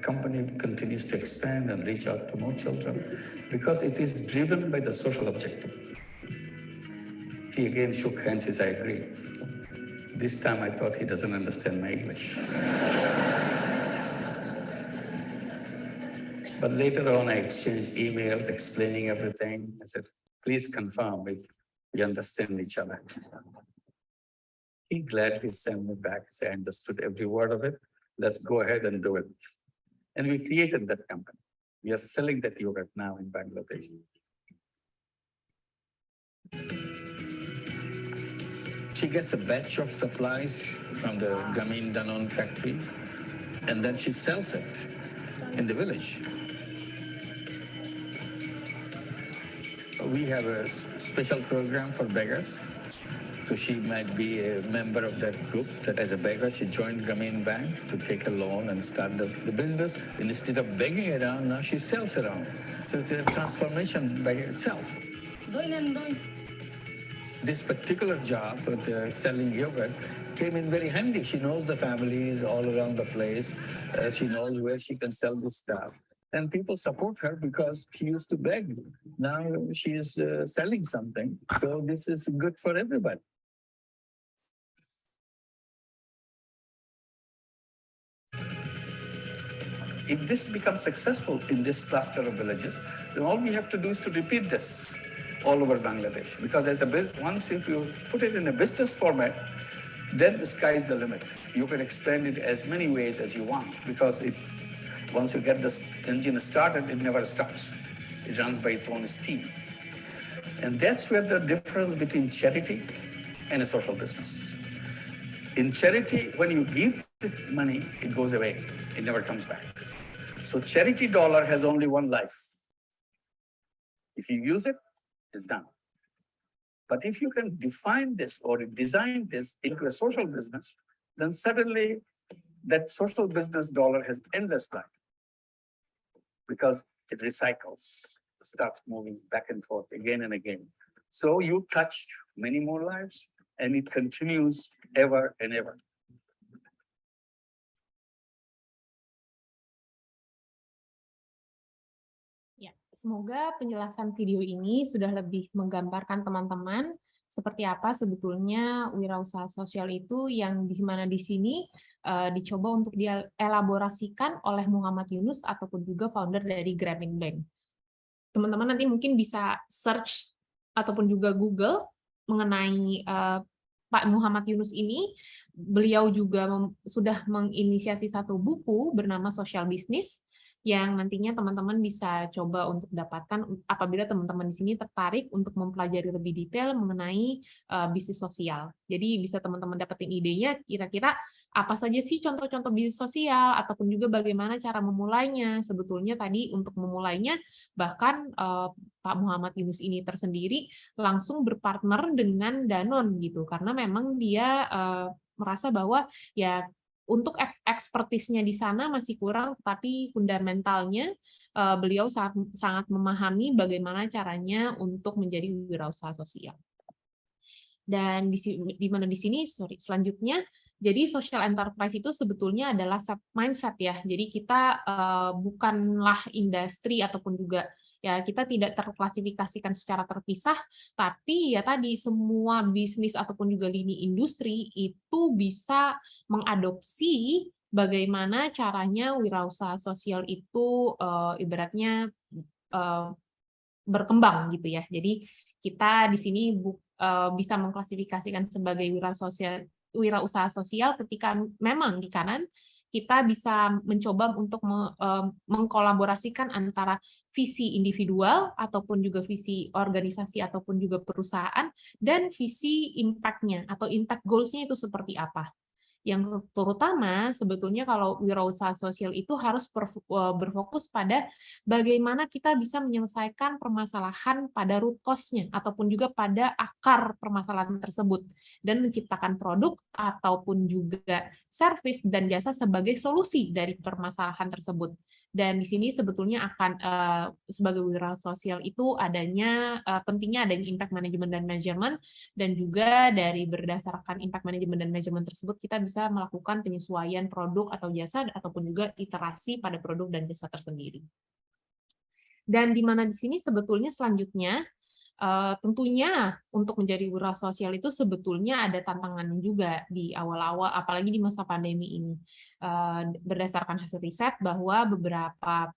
Company continues to expand and reach out to more children because it is driven by the social objective. He again shook hands, says, I agree. This time I thought he doesn't understand my English. But later on, I exchanged emails explaining everything. I said, please confirm if we understand each other. He gladly sent me back, said, I understood every word of it. Let's go ahead and do it. And we created that company. We are selling that yogurt now in Bangladesh. She gets a batch of supplies from the Grameen Danone factory, and then she sells it in the village. we have a special program for beggars. So she might be a member of that group that as a beggar, she joined Grameen Bank to take a loan and start the business. Instead of begging around, now she sells around. So it's a transformation by itself. This particular job with selling yogurt came in very handy. She knows the families all around the place. She knows where she can sell this stuff. And people support her because she used to beg. Now she is selling something. So this is good for everybody. If this becomes successful in this cluster of villages, then all we have to do is to repeat this all over Bangladesh. Because as once if you put it in a business format, then the sky is the limit. You can expand it as many ways as you want, because once you get this engine started, it never stops. It runs by its own steam. And that's where the difference between charity and a social business. In charity, when you give the money, it goes away. It never comes back. So charity dollar has only one life. If you use it, it's done. But if you can define this or design this into a social business, then suddenly that social business dollar has endless life, because it recycles, starts moving back and forth again and again. So you touch many more lives, and it continues ever and ever. Ya, semoga penjelasan video ini sudah lebih menggambarkan teman-teman seperti apa sebetulnya wirausaha sosial itu, yang di mana di sini dicoba untuk dielaborasikan oleh Muhammad Yunus ataupun juga founder dari Grameen Bank. Teman-teman nanti mungkin bisa search ataupun juga Google mengenai Pak Muhammad Yunus ini. Beliau juga sudah menginisiasi satu buku bernama Social Business, yang nantinya teman-teman bisa coba untuk dapatkan apabila teman-teman di sini tertarik untuk mempelajari lebih detail mengenai bisnis sosial. Jadi bisa teman-teman dapetin idenya, kira-kira apa saja sih contoh-contoh bisnis sosial, ataupun juga bagaimana cara memulainya. Sebetulnya tadi untuk memulainya, bahkan Pak Muhammad Yunus ini tersendiri langsung berpartner dengan Danone gitu, karena memang dia merasa bahwa ya untuk ekspertisnya di sana masih kurang, tapi fundamentalnya beliau sangat memahami bagaimana caranya untuk menjadi wirausaha sosial. Dan di mana di sini, selanjutnya, jadi social enterprise itu sebetulnya adalah mindset ya. Jadi kita bukanlah industri ataupun juga ya kita tidak terklasifikasikan secara terpisah, tapi ya tadi semua bisnis ataupun juga lini industri itu bisa mengadopsi bagaimana caranya wirausaha sosial itu ibaratnya berkembang gitu ya. Jadi kita di sini bisa mengklasifikasikan sebagai wirausaha sosial ketika memang di kanan kita bisa mencoba untuk mengkolaborasikan antara visi individual ataupun juga visi organisasi ataupun juga perusahaan dan visi impact-nya atau impact goals-nya itu seperti apa. Yang terutama sebetulnya kalau wirausaha sosial itu harus berfokus pada bagaimana kita bisa menyelesaikan permasalahan pada root cause-nya ataupun juga pada akar permasalahan tersebut dan menciptakan produk ataupun juga service dan jasa sebagai solusi dari permasalahan tersebut. Dan di sini sebetulnya akan sebagai wirausaha sosial itu pentingnya adanya impact management dan measurement, dan juga dari berdasarkan impact management dan measurement tersebut kita bisa melakukan penyesuaian produk atau jasa ataupun juga iterasi pada produk dan jasa tersendiri. Dan di mana di sini sebetulnya selanjutnya tentunya untuk menjadi wirausaha sosial itu sebetulnya ada tantangan juga di awal-awal, apalagi di masa pandemi ini. Berdasarkan hasil riset bahwa beberapa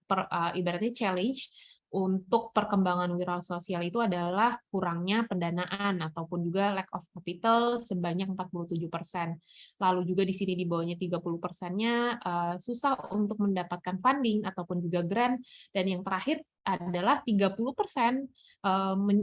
ibaratnya challenge untuk perkembangan wirausaha sosial itu adalah kurangnya pendanaan ataupun juga lack of capital sebanyak 47%. Lalu juga di sini di bawahnya 30%-nya susah untuk mendapatkan funding ataupun juga grant, dan yang terakhir adalah 30%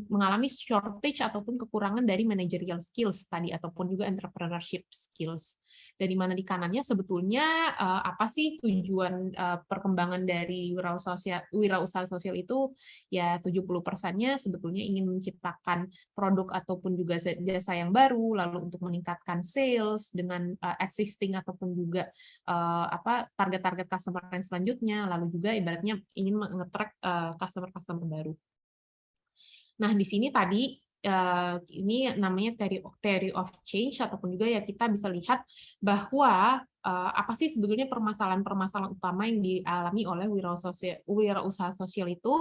mengalami shortage ataupun kekurangan dari managerial skills tadi ataupun juga entrepreneurship skills. Dan di mana di kanannya sebetulnya apa sih tujuan perkembangan dari wirausaha sosial itu? Ya 70%-nya sebetulnya ingin menciptakan produk ataupun juga jasa yang baru, lalu untuk meningkatkan sales dengan existing ataupun juga target-target customer yang selanjutnya, lalu juga ibaratnya ingin nge-track customer-customer baru. Nah, di sini tadi ini namanya theory of change ataupun juga ya kita bisa lihat bahwa apa sih sebetulnya permasalahan-permasalahan utama yang dialami oleh wirausaha sosial itu,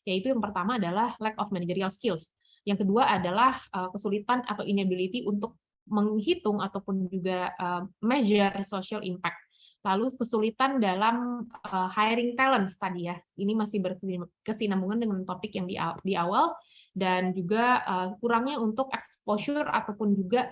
yaitu yang pertama adalah lack of managerial skills. Yang kedua adalah kesulitan atau inability untuk menghitung ataupun juga measure social impact. Lalu kesulitan dalam hiring talents tadi ya. Ini masih berkesinambungan dengan topik yang di awal, dan juga kurangnya untuk exposure ataupun juga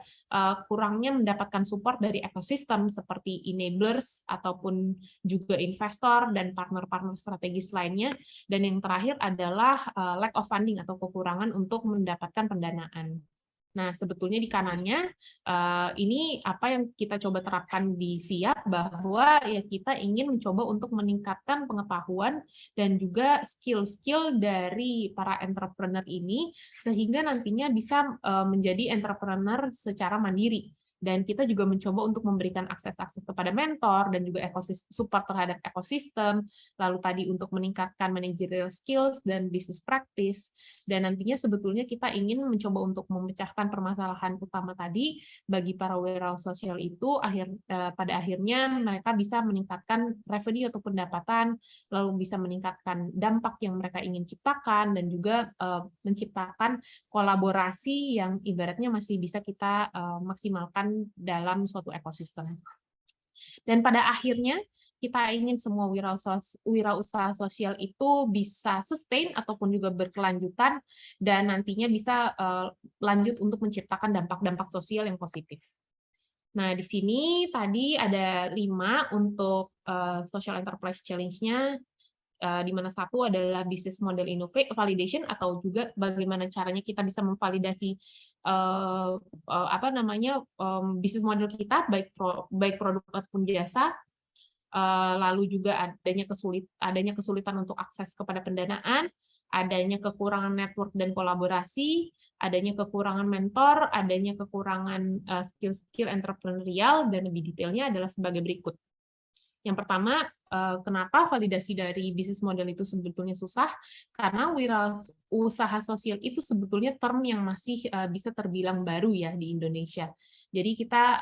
kurangnya mendapatkan support dari ekosistem seperti enablers ataupun juga investor dan partner-partner strategis lainnya. Dan yang terakhir adalah lack of funding atau kekurangan untuk mendapatkan pendanaan. Nah, sebetulnya di kanannya ini apa yang kita coba terapkan di SIAP, bahwa ya kita ingin mencoba untuk meningkatkan pengetahuan dan juga skill-skill dari para entrepreneur ini sehingga nantinya bisa menjadi entrepreneur secara mandiri. Dan kita juga mencoba untuk memberikan akses-akses kepada mentor dan juga support terhadap ekosistem, lalu tadi untuk meningkatkan managerial skills dan business practice. Dan nantinya sebetulnya kita ingin mencoba untuk memecahkan permasalahan utama tadi bagi para wirausaha sosial itu, pada akhirnya mereka bisa meningkatkan revenue atau pendapatan, lalu bisa meningkatkan dampak yang mereka ingin ciptakan, dan juga menciptakan kolaborasi yang ibaratnya masih bisa kita maksimalkan dalam suatu ekosistem. Dan pada akhirnya kita ingin semua wirausaha sosial itu bisa sustain ataupun juga berkelanjutan dan nantinya bisa lanjut untuk menciptakan dampak-dampak sosial yang positif. Nah, di sini tadi ada 5 untuk social enterprise challenge-nya, di mana satu adalah business model validation atau juga bagaimana caranya kita bisa memvalidasi bisnis model kita, baik produk ataupun jasa. Lalu juga adanya kesulitan untuk akses kepada pendanaan, adanya kekurangan network dan kolaborasi, adanya kekurangan mentor, adanya kekurangan skill-skill entrepreneurial, dan lebih detailnya adalah sebagai berikut. Yang pertama, kenapa validasi dari bisnis model itu sebetulnya susah? Karena wirausaha sosial itu sebetulnya term yang masih bisa terbilang baru ya di Indonesia. Jadi kita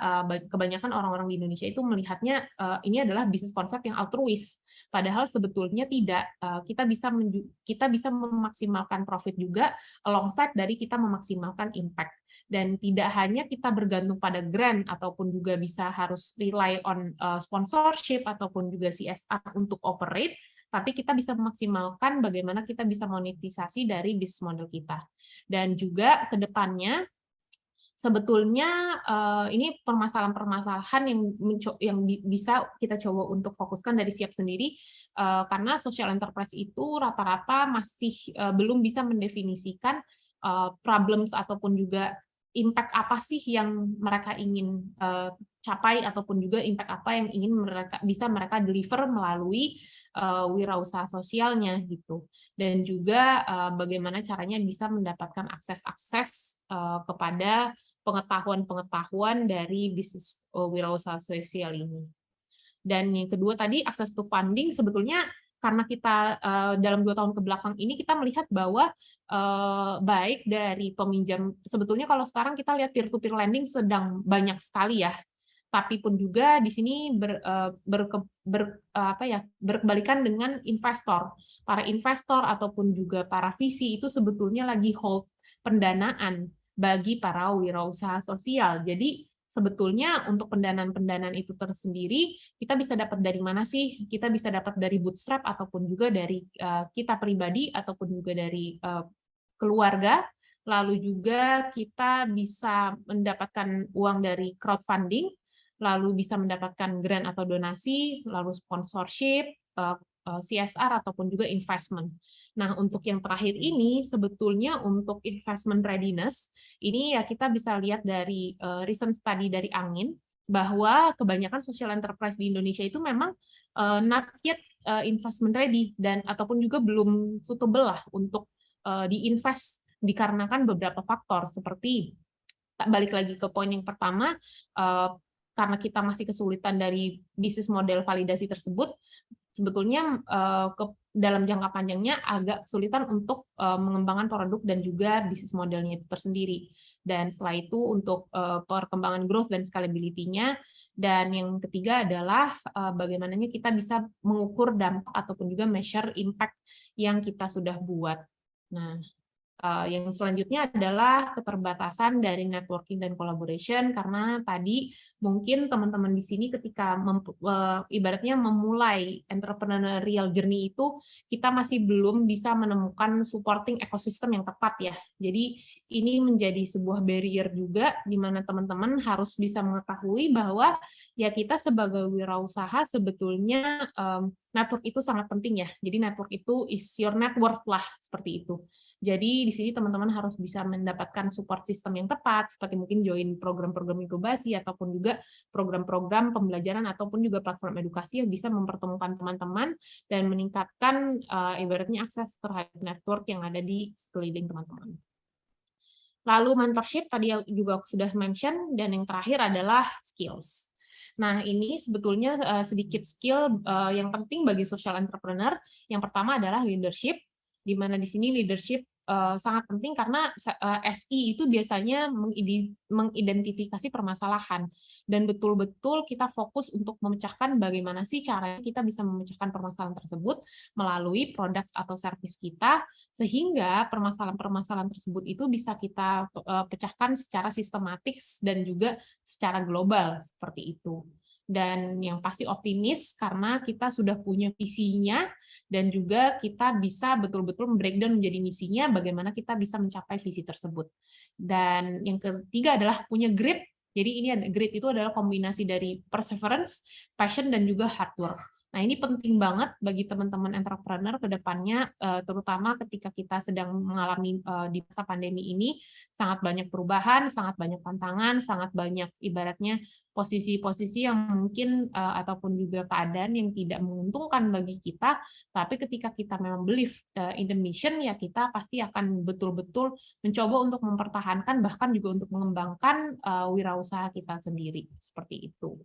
kebanyakan orang-orang di Indonesia itu melihatnya ini adalah bisnis konsep yang altruis. Padahal sebetulnya tidak. Kita bisa memaksimalkan profit juga alongside dari kita memaksimalkan impact. Dan tidak hanya kita bergantung pada grant ataupun juga bisa harus rely on sponsorship ataupun juga CSR untuk operate, tapi kita bisa memaksimalkan bagaimana kita bisa monetisasi dari bisnis model kita. Dan juga ke depannya sebetulnya ini permasalahan-permasalahan yang bisa kita coba untuk fokuskan dari SIAP sendiri, karena social enterprise itu rata-rata masih belum bisa mendefinisikan problems ataupun juga impact apa sih yang mereka ingin capai ataupun juga impact apa yang ingin bisa mereka deliver melalui wirausaha sosialnya gitu. Dan juga bagaimana caranya bisa mendapatkan akses-akses kepada pengetahuan-pengetahuan dari bisnis wirausaha sosial ini. Dan yang kedua tadi, akses to funding, sebetulnya karena kita dalam 2 tahun ke belakang ini kita melihat bahwa baik dari peminjam, sebetulnya kalau sekarang kita lihat peer-to-peer lending sedang banyak sekali ya, tapi pun juga di sini berkebalikan dengan investor. Para investor ataupun juga para VC itu sebetulnya lagi hold pendanaan bagi para wirausaha sosial. Jadi sebetulnya untuk pendanaan-pendanaan itu tersendiri, kita bisa dapat dari mana sih? Kita bisa dapat dari bootstrap ataupun juga dari kita pribadi ataupun juga dari keluarga. Lalu juga kita bisa mendapatkan uang dari crowdfunding, lalu bisa mendapatkan grant atau donasi, lalu sponsorship, CSR ataupun juga investment. Nah, untuk yang terakhir ini sebetulnya untuk investment readiness ini ya kita bisa lihat dari recent study dari Angin bahwa kebanyakan social enterprise di Indonesia itu memang not yet investment ready dan ataupun juga belum suitable lah untuk diinvest dikarenakan beberapa faktor seperti balik lagi ke poin yang pertama, karena kita masih kesulitan dari bisnis model validasi tersebut, sebetulnya dalam jangka panjangnya agak kesulitan untuk mengembangkan produk dan juga bisnis modelnya itu tersendiri. Dan setelah itu untuk perkembangan growth dan scalability-nya, dan yang ketiga adalah bagaimana kita bisa mengukur dampak ataupun juga measure impact yang kita sudah buat. Nah, yang selanjutnya adalah keterbatasan dari networking dan collaboration, karena tadi mungkin teman-teman di sini ketika ibaratnya memulai entrepreneurial journey itu, kita masih belum bisa menemukan supporting ekosistem yang tepat ya. Jadi ini menjadi sebuah barrier juga, di mana teman-teman harus bisa mengetahui bahwa ya kita sebagai wirausaha sebetulnya network itu sangat penting ya. Jadi network itu is your net worth lah, seperti itu. Jadi di sini teman-teman harus bisa mendapatkan support sistem yang tepat, seperti mungkin join program-program inkubasi ataupun juga program-program pembelajaran ataupun juga platform edukasi yang bisa mempertemukan teman-teman dan meningkatkan ibaratnya akses terhadap network yang ada di sekeliling teman-teman. Lalu mentorship tadi juga sudah mention, dan yang terakhir adalah skills. Nah, ini sebetulnya sedikit skill yang penting bagi social entrepreneur. Yang pertama adalah leadership, di mana di sini leadership sangat penting karena SI itu biasanya mengidentifikasi permasalahan dan betul-betul kita fokus untuk memecahkan bagaimana sih caranya kita bisa memecahkan permasalahan tersebut melalui produk atau service kita, sehingga permasalahan-permasalahan tersebut itu bisa kita pecahkan secara sistematis dan juga secara global seperti itu. Dan yang pasti optimis karena kita sudah punya visinya dan juga kita bisa betul-betul breakdown menjadi misinya bagaimana kita bisa mencapai visi tersebut. Dan yang ketiga adalah punya grit. Jadi ini ada grit itu adalah kombinasi dari perseverance, passion dan juga hard work. Nah, ini penting banget bagi teman-teman entrepreneur ke depannya, terutama ketika kita sedang mengalami di masa pandemi ini, sangat banyak perubahan, sangat banyak tantangan, sangat banyak ibaratnya posisi-posisi yang mungkin ataupun juga keadaan yang tidak menguntungkan bagi kita, tapi ketika kita memang believe in the mission, ya kita pasti akan betul-betul mencoba untuk mempertahankan, bahkan juga untuk mengembangkan wirausaha kita sendiri, seperti itu.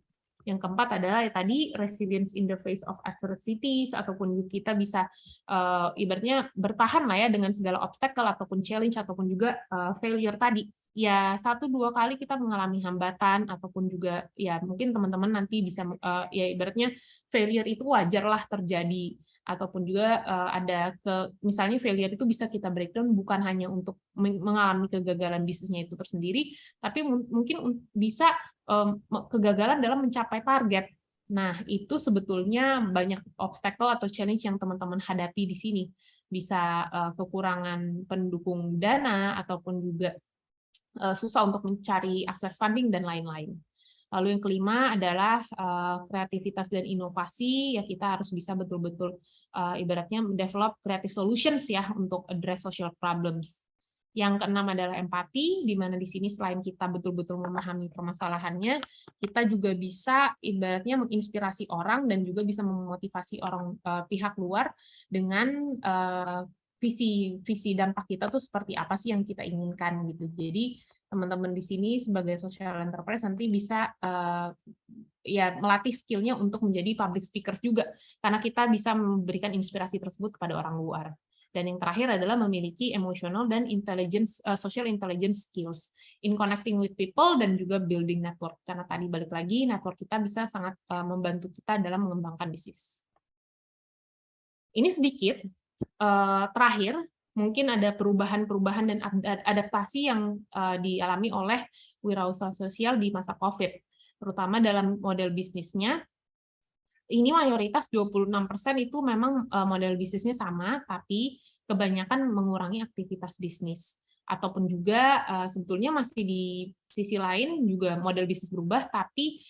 Yang keempat adalah ya tadi resilience in the face of adversities, ataupun kita bisa ibaratnya bertahan lah ya dengan segala obstacle ataupun challenge ataupun juga failure tadi. Ya 1-2 kali kita mengalami hambatan ataupun juga ya mungkin teman-teman nanti bisa ya ibaratnya failure itu wajarlah terjadi, ataupun juga ada misalnya failure itu bisa kita breakdown bukan hanya untuk mengalami kegagalan bisnisnya itu tersendiri, tapi mungkin bisa kegagalan dalam mencapai target. Nah, itu sebetulnya banyak obstacle atau challenge yang teman-teman hadapi di sini. Bisa kekurangan pendukung dana, ataupun juga susah untuk mencari akses funding, dan lain-lain. Lalu yang kelima adalah kreativitas dan inovasi, ya kita harus bisa betul-betul ibaratnya develop creative solutions ya untuk address social problems. Yang keenam adalah empati, di mana di sini selain kita betul-betul memahami permasalahannya, kita juga bisa ibaratnya menginspirasi orang dan juga bisa memotivasi orang pihak luar dengan visi dampak kita tuh seperti apa sih yang kita inginkan gitu. Jadi teman-teman di sini sebagai social enterprise nanti bisa ya melatih skillnya untuk menjadi public speakers juga, karena kita bisa memberikan inspirasi tersebut kepada orang luar. Dan yang terakhir adalah memiliki emotional dan social intelligence skills in connecting with people dan juga building network. Karena tadi balik lagi, network kita bisa sangat membantu kita dalam mengembangkan bisnis. Ini sedikit. Terakhir, mungkin ada perubahan-perubahan dan adaptasi yang dialami oleh wirausaha sosial di masa COVID, terutama dalam model bisnisnya. Ini mayoritas 26% itu memang model bisnisnya sama, tapi kebanyakan mengurangi aktivitas bisnis. Ataupun juga sebetulnya masih di sisi lain juga model bisnis berubah, tapi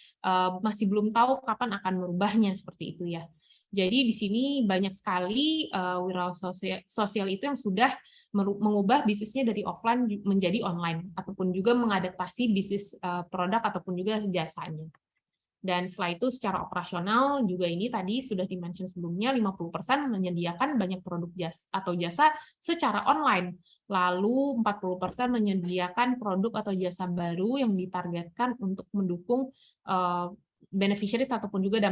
masih belum tahu kapan akan merubahnya, seperti itu ya. Jadi di sini banyak sekali wirausaha sosial itu yang sudah mengubah bisnisnya dari offline menjadi online, ataupun juga mengadaptasi bisnis produk ataupun juga jasanya. Dan setelah itu secara operasional juga ini tadi sudah di-mention sebelumnya, 50% menyediakan banyak produk atau jasa secara online. Lalu 40% menyediakan produk atau jasa baru yang ditargetkan untuk mendukung beneficiaries ataupun juga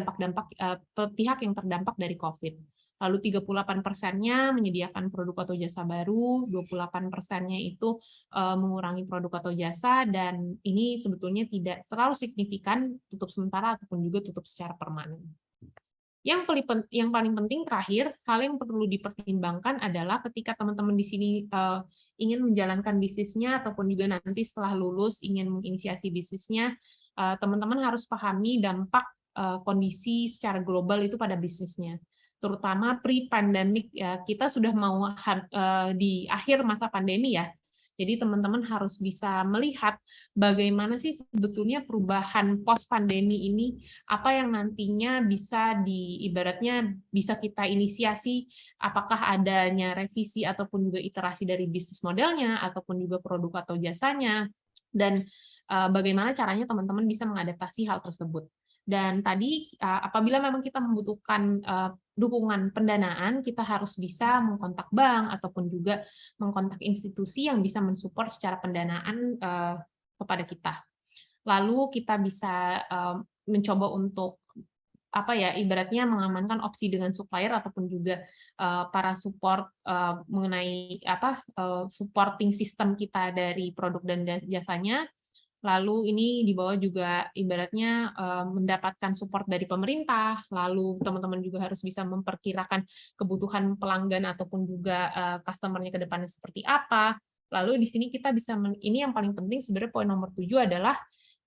pihak yang terdampak dari COVID. Lalu 38%-nya menyediakan produk atau jasa baru, 28%-nya itu mengurangi produk atau jasa, dan ini sebetulnya tidak terlalu signifikan tutup sementara ataupun juga tutup secara permanen. Yang paling penting terakhir, hal yang perlu dipertimbangkan adalah ketika teman-teman di sini ingin menjalankan bisnisnya ataupun juga nanti setelah lulus ingin menginisiasi bisnisnya, teman-teman harus pahami dampak kondisi secara global itu pada bisnisnya. Terutama pre-pandemic, ya, kita sudah mau di akhir masa pandemi ya. Jadi teman-teman harus bisa melihat bagaimana sih sebetulnya perubahan post-pandemi ini, apa yang nantinya bisa ibaratnya bisa kita inisiasi, apakah adanya revisi ataupun juga iterasi dari bisnis modelnya, ataupun juga produk atau jasanya, dan bagaimana caranya teman-teman bisa mengadaptasi hal tersebut. Dan tadi apabila memang kita membutuhkan dukungan pendanaan, kita harus bisa mengkontak bank ataupun juga mengkontak institusi yang bisa mensupport secara pendanaan kepada kita. Lalu kita bisa mencoba untuk ibaratnya mengamankan opsi dengan supplier ataupun juga para support mengenai supporting system kita dari produk dan jasanya. Lalu ini di bawah juga ibaratnya mendapatkan support dari pemerintah, lalu teman-teman juga harus bisa memperkirakan kebutuhan pelanggan ataupun juga customer-nya ke depannya seperti apa. Lalu di sini kita bisa, ini yang paling penting sebenarnya poin nomor 7 adalah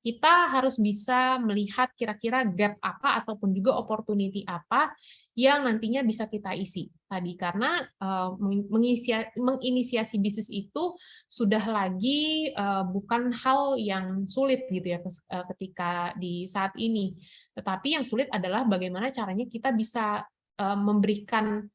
kita harus bisa melihat kira-kira gap apa ataupun juga opportunity apa yang nantinya bisa kita isi tadi, karena menginisiasi bisnis itu sudah lagi bukan hal yang sulit gitu ya ketika di saat ini, tetapi yang sulit adalah bagaimana caranya kita bisa memberikan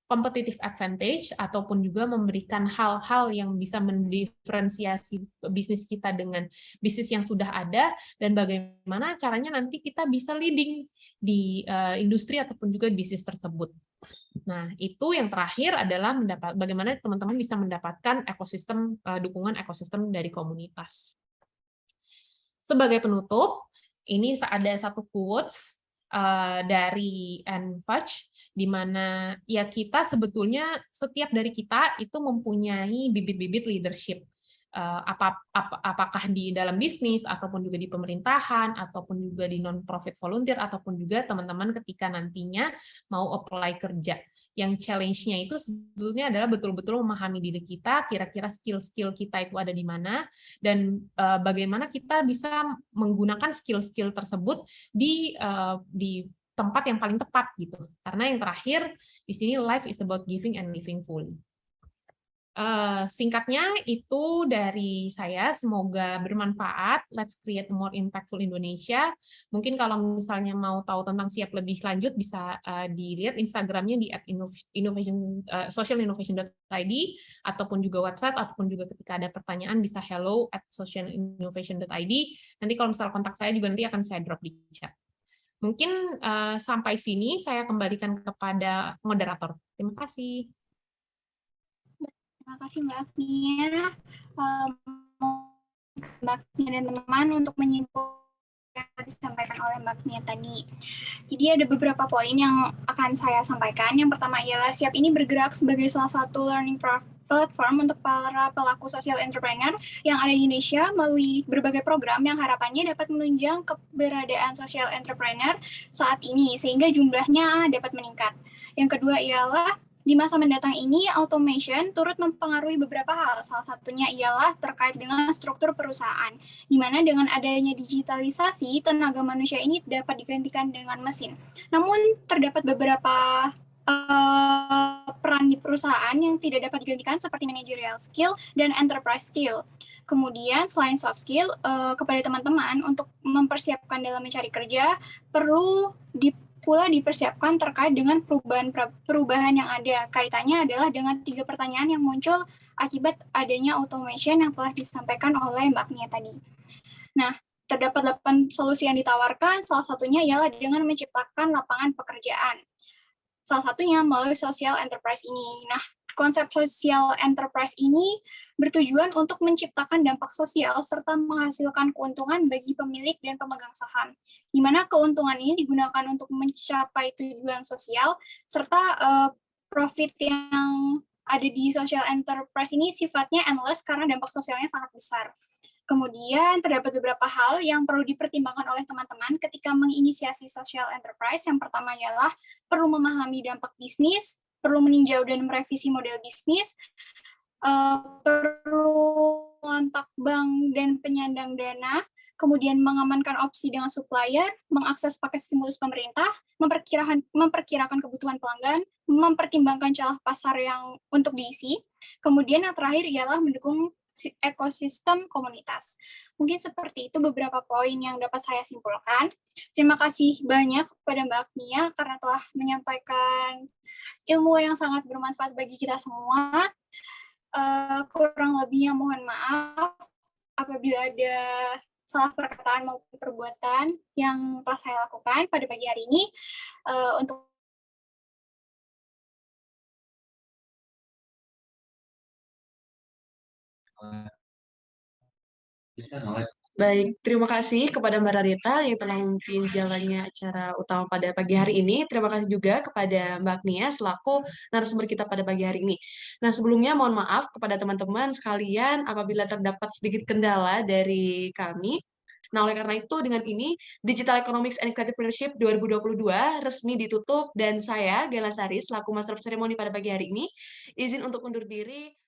competitive advantage ataupun juga memberikan hal-hal yang bisa mendiferensiasi bisnis kita dengan bisnis yang sudah ada, dan bagaimana caranya nanti kita bisa leading di industri ataupun juga bisnis tersebut. Nah, itu yang terakhir adalah bagaimana teman-teman bisa mendapatkan ekosistem dukungan ekosistem dari komunitas. Sebagai penutup, ini ada satu quotes dari Anne Fudge, di mana ya kita sebetulnya setiap dari kita itu mempunyai bibit-bibit leadership, apakah di dalam bisnis ataupun juga di pemerintahan ataupun juga di non-profit volunteer ataupun juga teman-teman ketika nantinya mau apply kerja. Yang challenge-nya itu sebetulnya adalah betul-betul memahami diri kita, kira-kira skill-skill kita itu ada di mana, dan bagaimana kita bisa menggunakan skill-skill tersebut di tempat yang paling tepat gitu. Karena yang terakhir di sini life is about giving and living fully. Singkatnya itu dari saya, semoga bermanfaat. Let's create a more impactful Indonesia. Mungkin kalau misalnya mau tahu tentang SIAP lebih lanjut bisa dilihat Instagramnya di @socialinnovation.id ataupun juga website, ataupun juga ketika ada pertanyaan bisa hello@socialinnovation.id. Nanti kalau misalnya kontak saya juga nanti akan saya drop di chat. Mungkin sampai sini saya kembalikan kepada moderator. Terima kasih. Terima kasih Mbak Agnia. Mbak Agnia dan teman-teman untuk menyimpulkan yang disampaikan oleh Mbak Agnia tadi. Jadi ada beberapa poin yang akan saya sampaikan. Yang pertama ialah SIAP ini bergerak sebagai salah satu learning platform untuk para pelaku social entrepreneur yang ada di Indonesia melalui berbagai program yang harapannya dapat menunjang keberadaan social entrepreneur saat ini sehingga jumlahnya dapat meningkat. Yang kedua ialah di masa mendatang ini, automation turut mempengaruhi beberapa hal. Salah satunya ialah terkait dengan struktur perusahaan, di mana dengan adanya digitalisasi, tenaga manusia ini dapat digantikan dengan mesin. Namun, terdapat beberapa peran di perusahaan yang tidak dapat digantikan seperti managerial skill dan enterprise skill. Kemudian, selain soft skill, kepada teman-teman untuk mempersiapkan dalam mencari kerja, perlu pula dipersiapkan terkait dengan perubahan yang ada. Kaitannya adalah dengan 3 pertanyaan yang muncul akibat adanya automation yang telah disampaikan oleh Mbak Nia tadi. Nah, terdapat 8 solusi yang ditawarkan, salah satunya ialah dengan menciptakan lapangan pekerjaan. Salah satunya melalui social enterprise ini. Nah, konsep social enterprise ini bertujuan untuk menciptakan dampak sosial serta menghasilkan keuntungan bagi pemilik dan pemegang saham, di mana keuntungan ini digunakan untuk mencapai tujuan sosial serta profit yang ada di social enterprise ini sifatnya endless karena dampak sosialnya sangat besar. Kemudian terdapat beberapa hal yang perlu dipertimbangkan oleh teman-teman ketika menginisiasi social enterprise. Yang pertama ialah perlu memahami dampak bisnis, perlu meninjau dan merevisi model bisnis, perlu mengontak bank dan penyandang dana, kemudian mengamankan opsi dengan supplier, mengakses paket stimulus pemerintah, memperkirakan kebutuhan pelanggan, mempertimbangkan celah pasar yang untuk diisi. Kemudian yang terakhir ialah mendukung ekosistem komunitas. Mungkin seperti itu beberapa poin yang dapat saya simpulkan. Terima kasih banyak kepada Mbak Agnia karena telah menyampaikan ilmu yang sangat bermanfaat bagi kita semua. Kurang lebihnya mohon maaf apabila ada salah perkataan maupun perbuatan yang telah saya lakukan pada pagi hari ini. Untuk Baik, terima kasih kepada Mbak Rarita yang telah memimpin jalannya acara utama pada pagi hari ini. Terima kasih juga kepada Mbak Agnia selaku narasumber kita pada pagi hari ini. Nah, sebelumnya mohon maaf kepada teman-teman sekalian apabila terdapat sedikit kendala dari kami. Nah, oleh karena itu, dengan ini, Digital Economics and Creative Leadership 2022 resmi ditutup dan saya, Gela Sari, selaku Master of Ceremony pada pagi hari ini, izin untuk undur diri.